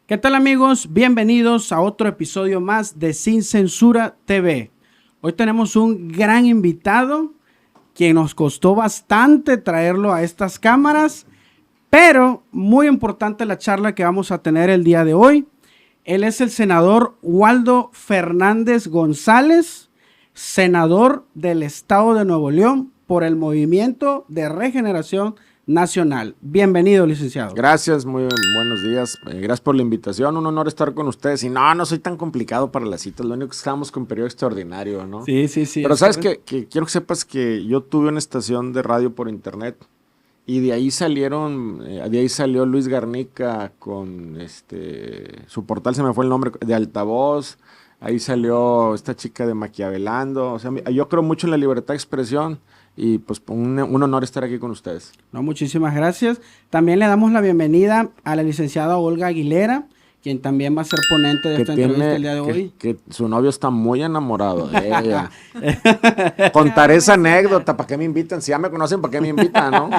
¿Qué tal, amigos? Bienvenidos a otro episodio más de Sin Censura TV. Hoy tenemos un gran invitado que nos costó bastante traerlo a estas cámaras, pero muy importante la charla que vamos a tener el día de hoy. Él es el senador Waldo Fernández González, senador del estado de Nuevo León por el Movimiento de Regeneración Nacional. Bienvenido, licenciado. Gracias, muy buenos días. Gracias por la invitación. Un honor estar con ustedes. Y no soy tan complicado para las citas. Lo único que estamos con periodo extraordinario, ¿no? Sí. Pero sabes que quiero que sepas que yo tuve una estación de radio por internet y de ahí salió Luis Garnica con su portal, se me fue el nombre, de Altavoz. Ahí salió esta chica de Maquiavelando. O sea, yo creo mucho en la libertad de expresión. Y pues un honor estar aquí con ustedes. No, muchísimas gracias. También le damos la bienvenida a la licenciada Olga Aguilera, quien también va a ser ponente de esta entrevista el día de hoy. Que su novio está muy enamorado de ella. Contaré esa anécdota, ¿para qué me invitan? Si ya me conocen, ¿para qué me invitan, no?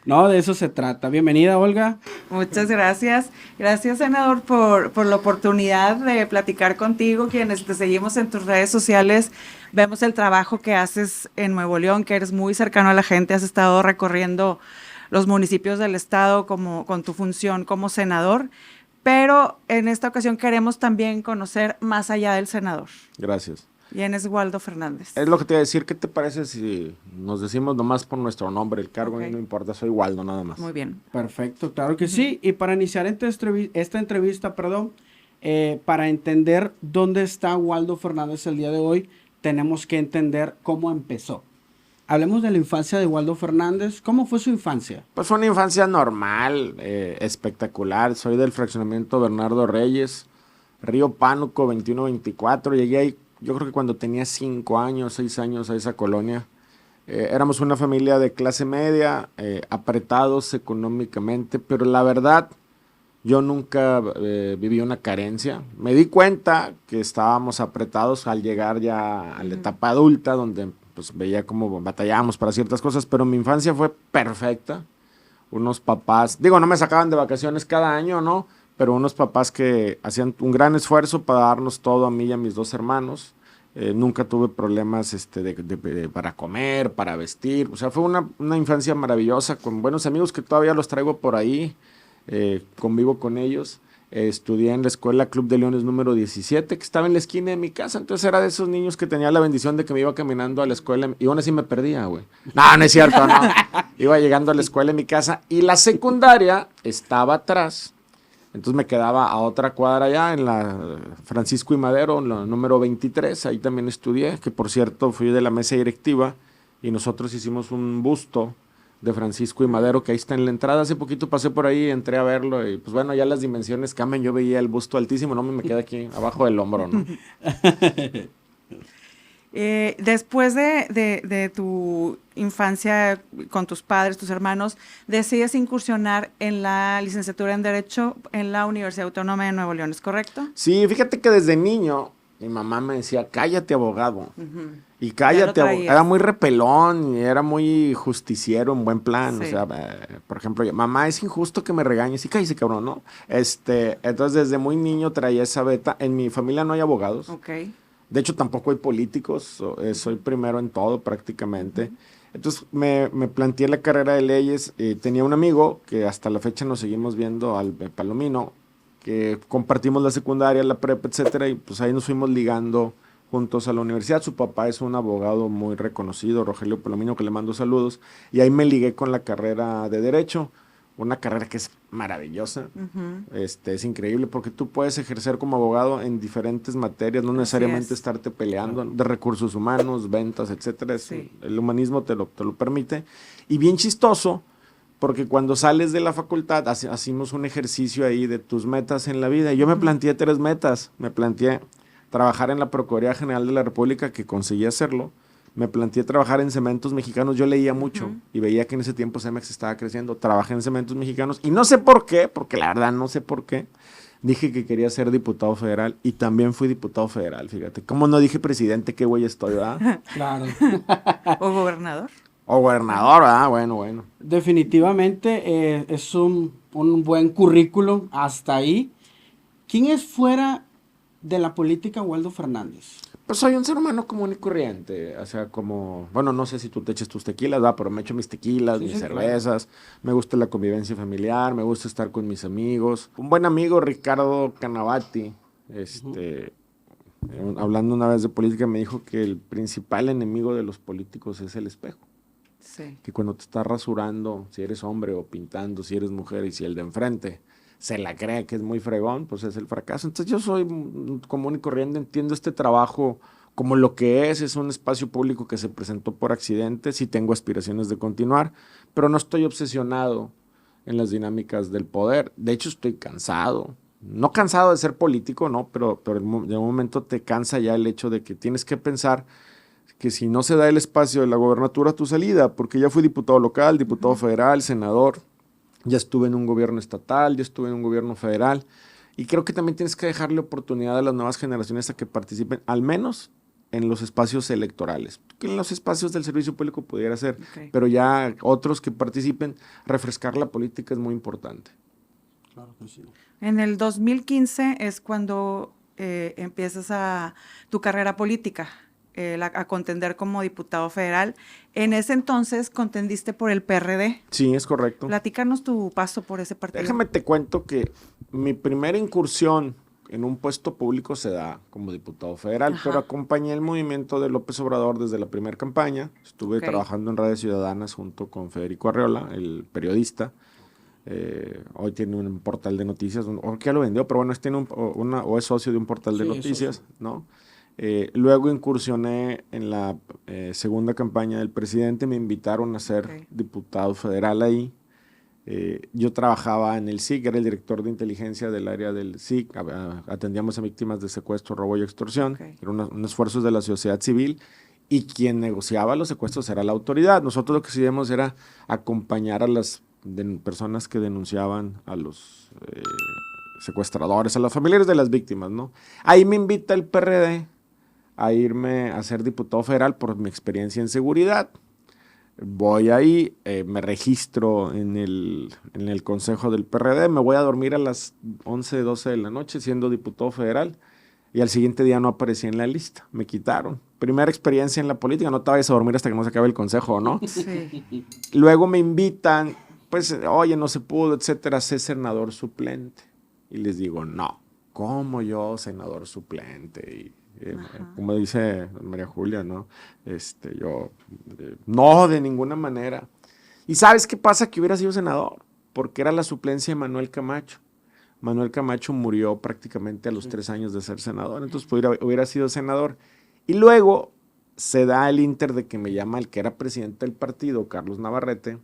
No, de eso se trata. Bienvenida, Olga. Muchas gracias. Gracias, senador, por la oportunidad de platicar contigo. Quienes te seguimos en tus redes sociales, vemos el trabajo que haces en Nuevo León, que eres muy cercano a la gente, has estado recorriendo los municipios del estado con tu función como senador, pero en esta ocasión queremos también conocer más allá del senador. Gracias. ¿Quién es Waldo Fernández? Es lo que te iba a decir. ¿Qué te parece si nos decimos nomás por nuestro nombre? El cargo Okay. No importa, soy Waldo nada más. Muy bien. Perfecto, claro que sí. Y para iniciar esta entrevista, para entender dónde está Waldo Fernández el día de hoy, tenemos que entender cómo empezó. Hablemos de la infancia de Waldo Fernández. ¿Cómo fue su infancia? Pues fue una infancia normal, espectacular. Soy del fraccionamiento Bernardo Reyes, Río Pánuco 2124. Llegué ahí, yo creo que cuando tenía 5 años, 6 años a esa colonia. Éramos una familia de clase media, apretados económicamente, pero la verdad, yo nunca viví una carencia. Me di cuenta que estábamos apretados al llegar ya a la etapa adulta, donde pues veía cómo batallábamos para ciertas cosas, pero mi infancia fue perfecta. Unos papás, no me sacaban de vacaciones cada año, ¿no? Pero unos papás que hacían un gran esfuerzo para darnos todo a mí y a mis 2 hermanos. Nunca tuve problemas para comer, para vestir. O sea, fue una infancia maravillosa, con buenos amigos que todavía los traigo por ahí. Convivo con ellos. Estudié en la escuela Club de Leones número 17, que estaba en la esquina de mi casa. Entonces era de esos niños que tenía la bendición de que me iba caminando a la escuela y aún así me perdía, güey. No es cierto, no. Iba llegando a la escuela en mi casa y la secundaria estaba atrás. Entonces me quedaba a otra cuadra allá en la Francisco y Madero, la número 23. Ahí también estudié, que por cierto fui de la mesa directiva y nosotros hicimos un busto de Francisco y Madero, que ahí está en la entrada. Hace poquito pasé por ahí, entré a verlo y pues bueno, ya las dimensiones cambian. Yo veía el busto altísimo, no me queda aquí abajo del hombro, ¿no? Después de tu infancia con tus padres, tus hermanos, decides incursionar en la licenciatura en Derecho en la Universidad Autónoma de Nuevo León, ¿es correcto? Sí, fíjate que desde niño mi mamá me decía, cállate, abogado. Y cállate, era muy repelón y era muy justiciero en buen plan. Sí. O sea, por ejemplo, mamá, es injusto que me regañes. Y cállese, cabrón, ¿no? Entonces, desde muy niño traía esa beta. En mi familia no hay abogados. Okay. De hecho, tampoco hay políticos. Soy primero en todo, prácticamente. Entonces, me planteé la carrera de leyes. Tenía un amigo que hasta la fecha nos seguimos viendo, al Palomino, que compartimos la secundaria, la prepa, etcétera, y pues ahí nos fuimos ligando juntos a la universidad. Su papá es un abogado muy reconocido, Rogelio Palomino, que le mando saludos, y ahí me ligué con la carrera de Derecho, una carrera que es maravillosa. Es increíble porque tú puedes ejercer como abogado en diferentes materias, no necesariamente estarte peleando, de recursos humanos, ventas, etcétera. Sí. El humanismo te lo permite, y bien chistoso, porque cuando sales de la facultad hacemos un ejercicio ahí de tus metas en la vida. Y yo me planteé 3 metas. Me planteé trabajar en la Procuraduría General de la República, que conseguí hacerlo. Me planteé trabajar en Cementos Mexicanos. Yo leía mucho y veía que en ese tiempo Cemex estaba creciendo. Trabajé en Cementos Mexicanos y no sé por qué, porque la verdad no sé por qué, dije que quería ser diputado federal y también fui diputado federal, fíjate. ¿Cómo no dije presidente? Qué güey estoy, ¿verdad? Claro. ¿O gobernador? O gobernador, ¿verdad? Bueno. Definitivamente es un buen currículum hasta ahí. ¿Quién es fuera de la política Waldo Fernández? Pues soy un ser humano común y corriente, o sea, como, bueno, no sé si tú te eches tus tequilas, ¿verdad? Pero me echo mis tequilas, Sí, mis sí, cervezas, me gusta la convivencia familiar, me gusta estar con mis amigos. Un buen amigo, Ricardo Canavati, hablando una vez de política, me dijo que el principal enemigo de los políticos es el espejo. Sí. Que cuando te estás rasurando, si eres hombre, o pintando, si eres mujer, y si el de enfrente se la cree que es muy fregón, pues es el fracaso. Entonces yo soy común y corriente, entiendo este trabajo como lo que es un espacio público que se presentó por accidente, sí tengo aspiraciones de continuar, pero no estoy obsesionado en las dinámicas del poder. De hecho, estoy cansado. No cansado de ser político, no, pero de un momento te cansa ya el hecho de que tienes que pensar que si no se da el espacio de la gobernatura, tu salida, porque ya fui diputado local, diputado federal, senador, ya estuve en un gobierno estatal, ya estuve en un gobierno federal, y creo que también tienes que dejarle oportunidad a las nuevas generaciones a que participen, al menos en los espacios electorales, que en los espacios del servicio público pudiera ser, pero ya otros que participen, refrescar la política es muy importante. Claro que sí. En el 2015 es cuando empiezas tu carrera política, a contender como diputado federal. En ese entonces contendiste por el PRD. Sí, es correcto. Platícanos tu paso por ese partido. Déjame te cuento que mi primera incursión en un puesto público se da como diputado federal, pero acompañé el movimiento de López Obrador desde la primera campaña. Estuve trabajando en redes ciudadanas junto con Federico Arreola, el periodista. Hoy tiene un portal de noticias, o que ya lo vendió, pero bueno, tiene o es socio de un portal de noticias, ¿no? Luego incursioné en la segunda campaña del presidente, me invitaron a ser diputado federal ahí. Yo trabajaba en el SIC, era el director de inteligencia del área del SIC, atendíamos a víctimas de secuestro, robo y extorsión, eran un esfuerzo de la sociedad civil, y quien negociaba los secuestros era la autoridad. Nosotros lo que hacíamos era acompañar a las personas que denunciaban a los secuestradores, a los familiares de las víctimas, ¿no? Ahí me invita el PRD a irme a ser diputado federal por mi experiencia en seguridad. Voy ahí, me registro en el consejo del PRD, me voy a dormir a las 11, 12 de la noche siendo diputado federal, y al siguiente día no aparecí en la lista, me quitaron. Primera experiencia en la política, no te vayas a dormir hasta que no se acabe el consejo, ¿no? Sí. Luego me invitan, pues, oye, no se pudo, etcétera, ser senador suplente. Y les digo, no, ¿cómo yo senador suplente? Como dice María Julia, ¿no? No, de ninguna manera. ¿Y sabes qué pasa? Que hubiera sido senador, porque era la suplencia de Manuel Camacho. Manuel Camacho murió prácticamente a los 3 años de ser senador, entonces hubiera sido senador. Y luego se da el inter de que me llama el que era presidente del partido, Carlos Navarrete,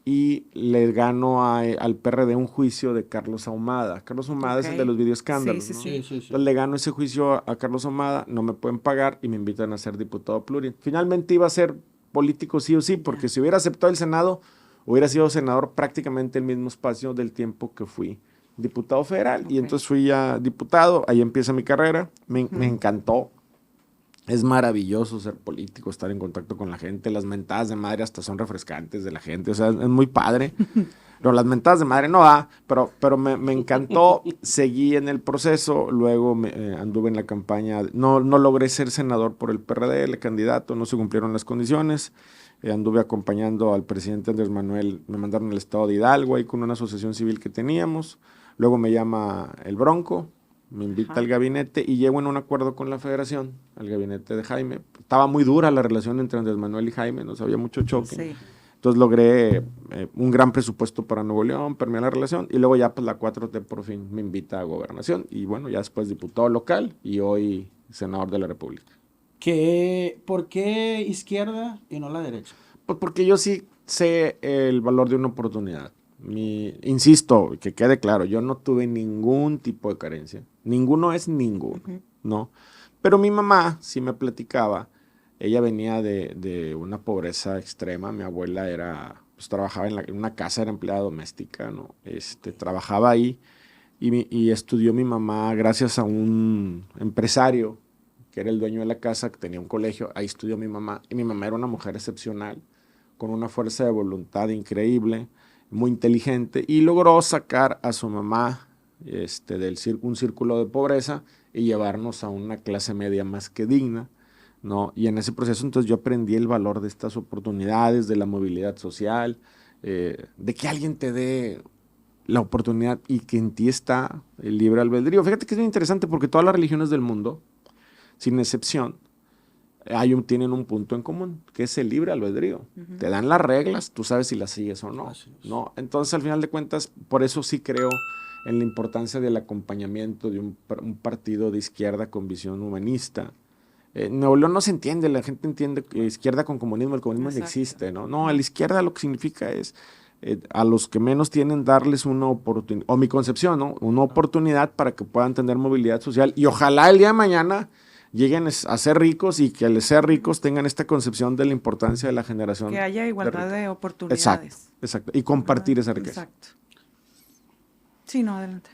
y le gano al PRD un juicio de Carlos Ahumada. Carlos Ahumada es el de los videoescándalos, ¿no? Sí. Entonces le gano ese juicio a Carlos Ahumada, no me pueden pagar y me invitan a ser diputado pluri. Finalmente iba a ser político sí o sí, porque si hubiera aceptado el Senado, hubiera sido senador prácticamente el mismo espacio del tiempo que fui diputado federal. Y entonces fui ya diputado, ahí empieza mi carrera, me encantó. Es maravilloso ser político, estar en contacto con la gente. Las mentadas de madre hasta son refrescantes de la gente, o sea, es muy padre. Pero las mentadas de madre no da, pero me encantó. Seguí en el proceso, luego anduve en la campaña. No logré ser senador por el PRD, el candidato, no se cumplieron las condiciones. Anduve acompañando al presidente Andrés Manuel, me mandaron al estado de Hidalgo ahí con una asociación civil que teníamos. Luego me llama el Bronco, me invita al gabinete y llego en un acuerdo con la federación, al gabinete de Jaime. Estaba muy dura la relación entre Andrés Manuel y Jaime, no había mucho choque. Sí. Entonces logré un gran presupuesto para Nuevo León, permeé la relación, y luego ya pues la 4T por fin me invita a gobernación, y bueno, ya después diputado local y hoy senador de la República. ¿Por qué izquierda y no la derecha? Pues porque yo sí sé el valor de una oportunidad. Insisto, que quede claro, yo no tuve ningún tipo de carencia. Ninguno es ninguno, ¿no? Pero mi mamá sí me platicaba. Ella venía de una pobreza extrema. Mi abuela pues trabajaba en una casa, era empleada doméstica, ¿no? Trabajaba ahí y estudió mi mamá gracias a un empresario que era el dueño de la casa, que tenía un colegio. Ahí estudió mi mamá, y mi mamá era una mujer excepcional, con una fuerza de voluntad increíble, muy inteligente, y logró sacar a su mamá un círculo de pobreza y llevarnos a una clase media más que digna, ¿no? Y en ese proceso entonces yo aprendí el valor de estas oportunidades, de la movilidad social, de que alguien te dé la oportunidad y que en ti está el libre albedrío. Fíjate que es bien interesante porque todas las religiones del mundo, sin excepción, tienen un punto en común, que es el libre albedrío. Te dan las reglas, tú sabes si las sigues o no, ¿no? Entonces, al final de cuentas, por eso sí creo en la importancia del acompañamiento de un partido de izquierda con visión humanista. Nuevo León no se entiende, la gente entiende izquierda con comunismo, el comunismo no existe, ¿no? No, la izquierda lo que significa es a los que menos tienen darles una oportunidad, o mi concepción, ¿no? Una oportunidad para que puedan tener movilidad social y ojalá el día de mañana lleguen a ser ricos y que al ser ricos tengan esta concepción de la importancia de la generación. Que haya igualdad de oportunidades. Exacto. Y compartir esa riqueza. Exacto. Sí, no, adelante.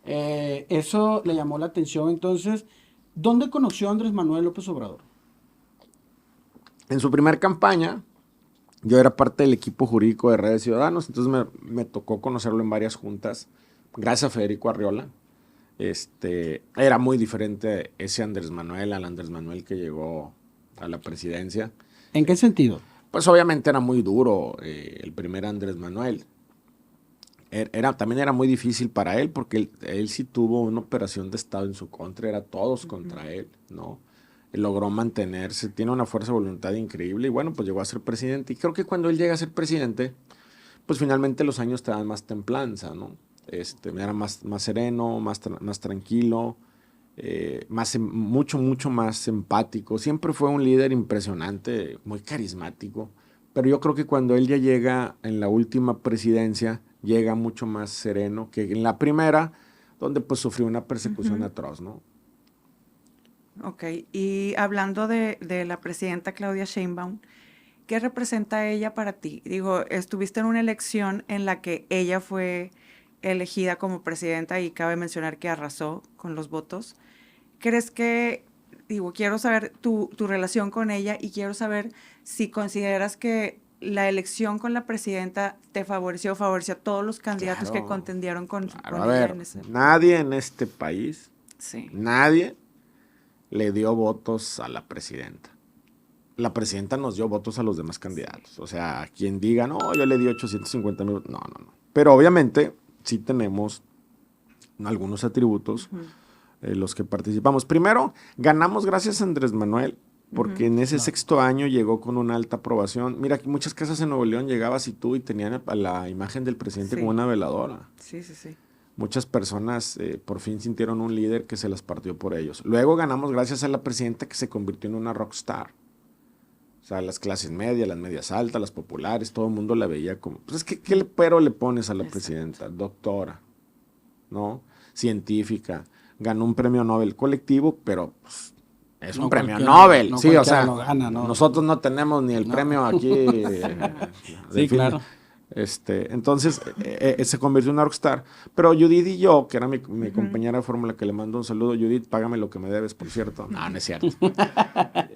Eso le llamó la atención. Entonces, ¿dónde conoció a Andrés Manuel López Obrador? En su primera campaña, yo era parte del equipo jurídico de Redes Ciudadanos, entonces me tocó conocerlo en varias juntas, gracias a Federico Arriola. Era muy diferente ese Andrés Manuel al Andrés Manuel que llegó a la presidencia. ¿En qué sentido? Pues obviamente era muy duro el primer Andrés Manuel. También era muy difícil para él porque él sí tuvo una operación de Estado en su contra, era todos contra él, ¿no? Él logró mantenerse, tiene una fuerza de voluntad increíble y bueno, pues llegó a ser presidente. Y creo que cuando él llega a ser presidente, pues finalmente los años te dan más templanza, ¿no? Era más sereno, más tranquilo, mucho más empático. Siempre fue un líder impresionante, muy carismático. Pero yo creo que cuando él ya llega en la última presidencia, llega mucho más sereno que en la primera, donde pues sufrió una persecución atroz, ¿no? Ok, y hablando de la presidenta Claudia Sheinbaum, ¿qué representa ella para ti? Digo, estuviste en una elección en la que ella fue elegida como presidenta y cabe mencionar que arrasó con los votos. ¿Crees que, quiero saber tu relación con ella y quiero saber si consideras que la elección con la presidenta te favoreció a todos los candidatos que contendieron con ella en ese... Nadie en este país, sí, nadie le dio votos a la presidenta. La presidenta nos dio votos a los demás candidatos. O sea, quien diga, no, yo le di 850,000, no. Pero obviamente sí tenemos algunos atributos los que participamos. Primero, ganamos gracias a Andrés Manuel, porque en ese sexto año llegó con una alta aprobación. Mira, aquí muchas casas en Nuevo León llegabas y tenían a la imagen del presidente como una veladora. Sí. Muchas personas por fin sintieron un líder que se las partió por ellos. Luego ganamos gracias a la presidenta que se convirtió en una rockstar. O sea, las clases medias, las medias altas, las populares, todo el mundo la veía como... Pues es que, ¿qué pero le pones a la presidenta? Doctora, ¿no? Científica. Ganó un premio Nobel colectivo, pero pues, es un premio Nobel. No, sí, o sea, gana, ¿no? Nosotros no tenemos ni el premio aquí. Sí, claro. Entonces, se convirtió en una rockstar. Pero Judith y yo, que era mi compañera de fórmula, que le mando un saludo, Judith, págame lo que me debes, por cierto. No es cierto.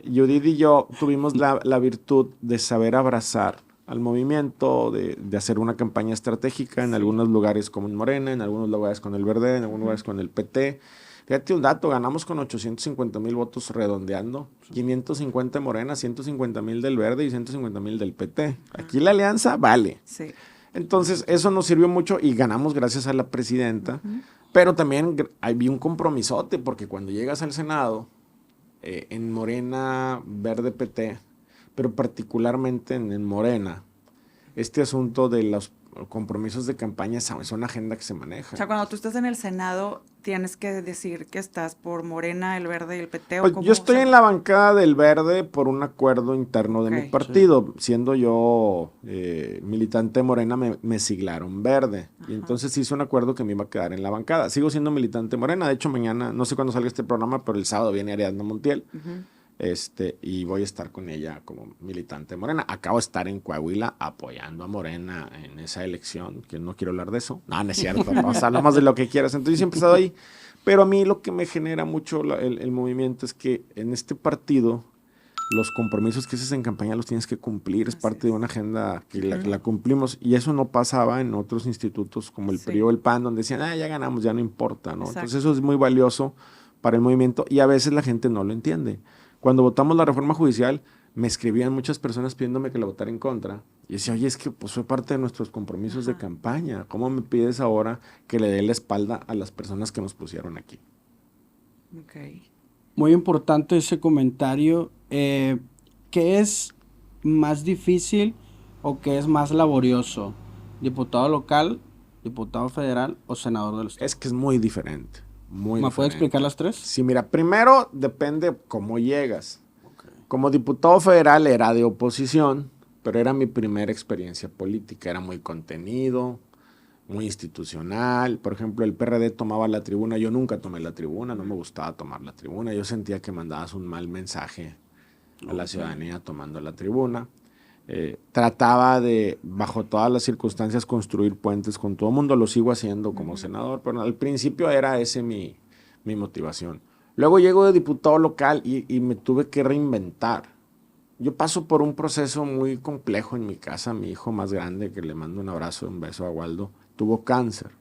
Judith y yo tuvimos la virtud de saber abrazar al movimiento, de hacer una campaña estratégica en algunos lugares como en Morena, en algunos lugares con el Verde, en algunos lugares con el PT. Fíjate un dato, ganamos con 850,000 votos redondeando, 550 de Morena, 150,000 del Verde y 150,000 del PT. Aquí la alianza vale. Sí. Entonces, eso nos sirvió mucho y ganamos gracias a la presidenta, pero también había un compromisote, porque cuando llegas al Senado, en Morena, Verde, PT, pero particularmente en Morena, este asunto de los compromisos de campaña es una agenda que se maneja. O sea, cuando tú estás en el Senado, tienes que decir que estás por Morena, el Verde y el PT. Pues yo estoy en la bancada del Verde por un acuerdo interno de mi partido. Sí. Siendo yo militante de Morena, me siglaron Verde. Y entonces hice un acuerdo que me iba a quedar en la bancada. Sigo siendo militante de Morena. De hecho, mañana, no sé cuándo salga este programa, pero el sábado viene Ariadna Montiel. Y voy a estar con ella como militante de Morena. Acabo de estar en Coahuila apoyando a Morena en esa elección, que no quiero hablar de eso. No es cierto, ¿no? O sea, no más de lo que quieras. Entonces yo siempre he estado ahí. Pero a mí lo que me genera mucho el movimiento es que en este partido los compromisos que haces en campaña los tienes que cumplir, es Así parte de es. una agenda que la cumplimos, y eso no pasaba en otros institutos como el Sí. PRI o el PAN, donde decían, ya ganamos, ya no importa, ¿no? Exacto. Entonces eso es muy valioso para el movimiento, y a veces la gente no lo entiende. Cuando votamos la reforma judicial, me escribían muchas personas pidiéndome que la votara en contra, y decía, oye, es que pues fue parte de nuestros compromisos de Ajá. campaña, ¿cómo me pides ahora que le dé la espalda a las personas que nos pusieron aquí? Ok. Muy importante ese comentario. ¿Qué es más difícil o qué es más laborioso? ¿Diputado local, diputado federal o senador del estado? Es que es muy diferente, muy ¿Me puede diferente. explicar las tres? Sí, mira, primero depende cómo llegas. Como diputado federal era de oposición, pero era mi primera experiencia política. Era muy contenido, muy institucional. Por ejemplo, el PRD tomaba la tribuna. Yo nunca tomé la tribuna, no me gustaba tomar la tribuna. Yo sentía que mandabas un mal mensaje a la ciudadanía tomando la tribuna. Trataba de, bajo todas las circunstancias, construir puentes con todo el mundo. Lo sigo haciendo como senador, pero al principio era ese mi motivación. Luego llego de diputado local y me tuve que reinventar. Yo paso por un proceso muy complejo en mi casa. Mi hijo más grande, que le mando un abrazo, un beso a Waldo, tuvo cáncer.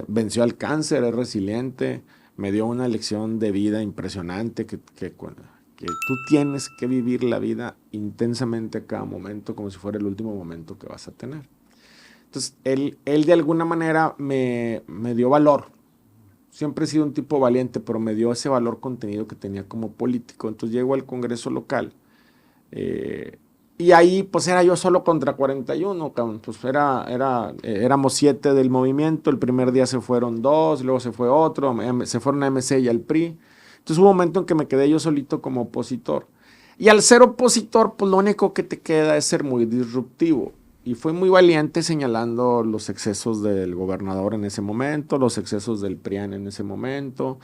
Venció al cáncer, es resiliente, me dio una lección de vida impresionante que tú tienes que vivir la vida intensamente a cada momento como si fuera el último momento que vas a tener. Entonces, él de alguna manera me dio valor. Siempre he sido un tipo valiente, pero me dio ese valor contenido que tenía como político. Entonces llego al Congreso local y ahí pues era yo solo contra 41, pues éramos 7 del movimiento. El primer día se fueron 2, luego se fue otro, se fueron a MC y al PRI. Entonces hubo un momento en que me quedé yo solito como opositor. Y al ser opositor, pues lo único que te queda es ser muy disruptivo. Y fue muy valiente señalando los excesos del gobernador en ese momento, los excesos del PRIAN en ese momento.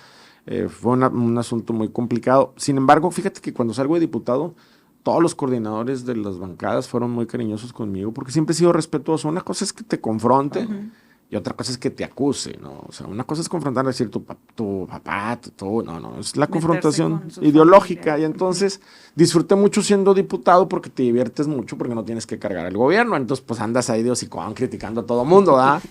Fue un asunto muy complicado. Sin embargo, fíjate que cuando salgo de diputado, todos los coordinadores de las bancadas fueron muy cariñosos conmigo porque siempre he sido respetuoso. Una cosa es que te confronte y otra cosa es que te acuse, ¿no? O sea, una cosa es confrontar, decir tu papá, no, es la confrontación ideológica. Familia. Y entonces disfruté mucho siendo diputado porque te diviertes mucho, porque no tienes que cargar el gobierno. Entonces, pues andas ahí de hocicón criticando a todo mundo, ¿verdad?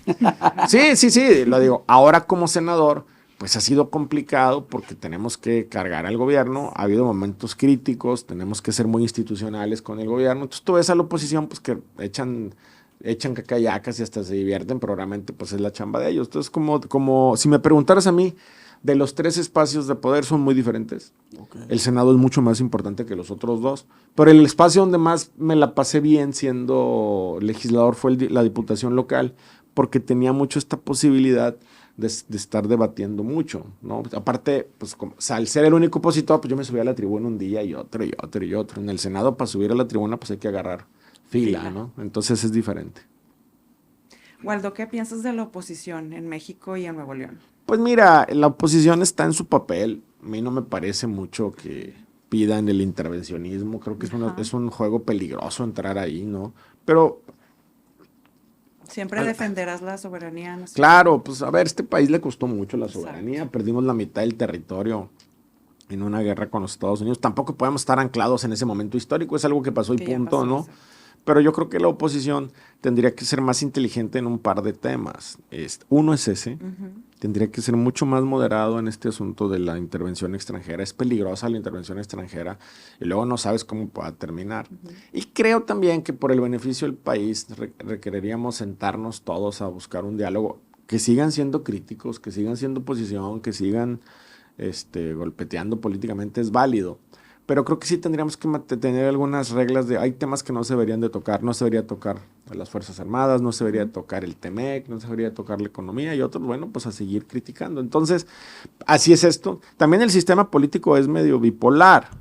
Sí, lo digo. Ahora como senador, pues ha sido complicado porque tenemos que cargar al gobierno. Ha habido momentos críticos, tenemos que ser muy institucionales con el gobierno. Entonces, tú ves a la oposición, pues que echan cacayacas y hasta se divierten, pero realmente pues es la chamba de ellos. Entonces, como si me preguntaras a mí, de los 3 espacios de poder son muy diferentes. Okay. El Senado es mucho más importante que los otros 2, pero el espacio donde más me la pasé bien siendo legislador fue la Diputación local, porque tenía mucho esta posibilidad de estar debatiendo mucho, ¿no? Aparte, pues al ser el único opositor, pues yo me subía a la tribuna un día y otro. En el Senado, para subir a la tribuna, pues hay que agarrar fila, ¿no? Entonces es diferente. Waldo, ¿qué piensas de la oposición en México y en Nuevo León? Pues mira, la oposición está en su papel. A mí no me parece mucho que pidan el intervencionismo. Creo que es un juego peligroso entrar ahí, ¿no? Pero siempre defenderás la soberanía nacional. Claro, pues a ver, este país le costó mucho la soberanía. Exacto. Perdimos la mitad del territorio en una guerra con los Estados Unidos. Tampoco podemos estar anclados en ese momento histórico. Es algo que pasó y punto, ¿no? Pero yo creo que la oposición tendría que ser más inteligente en un par de temas. Uno es ese. Tendría que ser mucho más moderado en este asunto de la intervención extranjera. Es peligrosa la intervención extranjera y luego no sabes cómo pueda terminar. Y creo también que por el beneficio del país requeriríamos sentarnos todos a buscar un diálogo. Que sigan siendo críticos, que sigan siendo oposición, que sigan golpeteando políticamente, es válido. Pero creo que sí tendríamos que tener algunas reglas hay temas que no se deberían de tocar. No se debería tocar a las Fuerzas Armadas, no se debería tocar el TEMEC, no se debería tocar la economía y otros, bueno, pues a seguir criticando. Entonces, así es esto. También el sistema político es medio bipolar,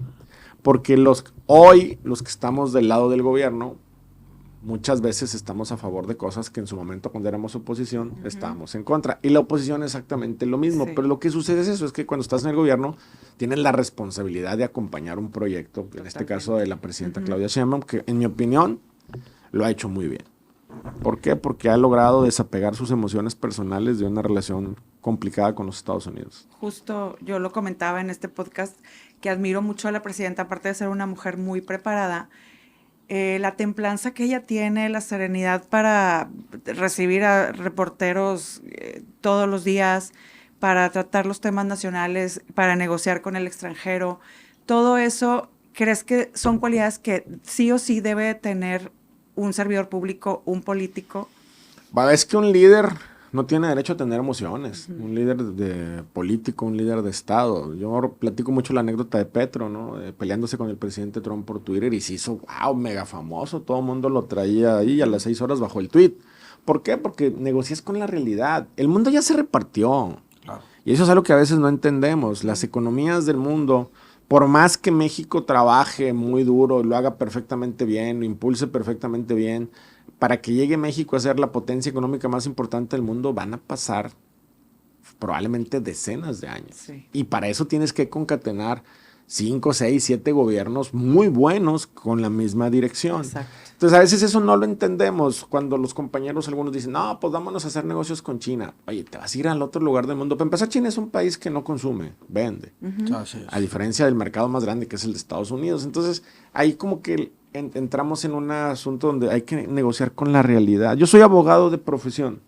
porque hoy los que estamos del lado del gobierno, muchas veces estamos a favor de cosas que en su momento cuando éramos oposición estábamos en contra. Y la oposición es exactamente lo mismo. Sí. Pero lo que sucede es eso, es que cuando estás en el gobierno tienes la responsabilidad de acompañar un proyecto, en este caso de la presidenta Claudia Sheinbaum, que en mi opinión lo ha hecho muy bien. ¿Por qué? Porque ha logrado desapegar sus emociones personales de una relación complicada con los Estados Unidos. Justo yo lo comentaba en este podcast, que admiro mucho a la presidenta, aparte de ser una mujer muy preparada, la templanza que ella tiene, la serenidad para recibir a reporteros todos los días, para tratar los temas nacionales, para negociar con el extranjero, todo eso, ¿crees que son cualidades que sí o sí debe tener un servidor público, un político? Es que un líder no tiene derecho a tener emociones. Un líder político, un líder de Estado. Yo platico mucho la anécdota de Petro, ¿no? Peleándose con el presidente Trump por Twitter y se hizo, wow, mega famoso. Todo el mundo lo traía ahí y a las 6 horas bajó el tweet. ¿Por qué? Porque negocias con la realidad. El mundo ya se repartió. Claro. Y eso es algo que a veces no entendemos. Las economías del mundo, por más que México trabaje muy duro, lo haga perfectamente bien, lo impulse perfectamente bien, para que llegue México a ser la potencia económica más importante del mundo, van a pasar probablemente decenas de años. Sí. Y para eso tienes que concatenar 5, 6, 7 gobiernos muy buenos con la misma dirección. Exacto. Entonces, a veces eso no lo entendemos cuando los compañeros, algunos dicen, no, pues vámonos a hacer negocios con China. Oye, te vas a ir al otro lugar del mundo. Para empezar, China es un país que no consume, vende. A diferencia del mercado más grande, que es el de Estados Unidos. Entonces, ahí como que entramos en un asunto donde hay que negociar con la realidad. Yo soy abogado de profesión.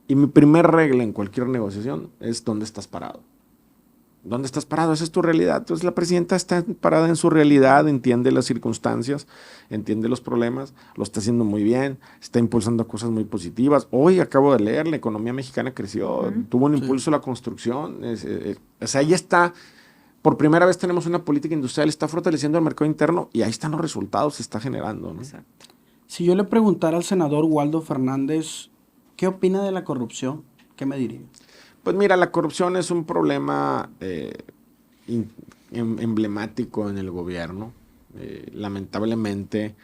Y mi primer regla en cualquier negociación es dónde estás parado. ¿Dónde estás parado? Esa es tu realidad. Entonces la presidenta está parada en su realidad, entiende las circunstancias, entiende los problemas, lo está haciendo muy bien, está impulsando cosas muy positivas. Hoy acabo de leer, la economía mexicana creció, tuvo un impulso a la construcción. O sea, ahí está. Por primera vez tenemos una política industrial, está fortaleciendo el mercado interno y ahí están los resultados, se está generando, ¿no? Exacto. Si yo le preguntara al senador Waldo Fernández, ¿qué opina de la corrupción? ¿Qué me diría? Pues mira, la corrupción es un problema emblemático en el gobierno. Lamentablemente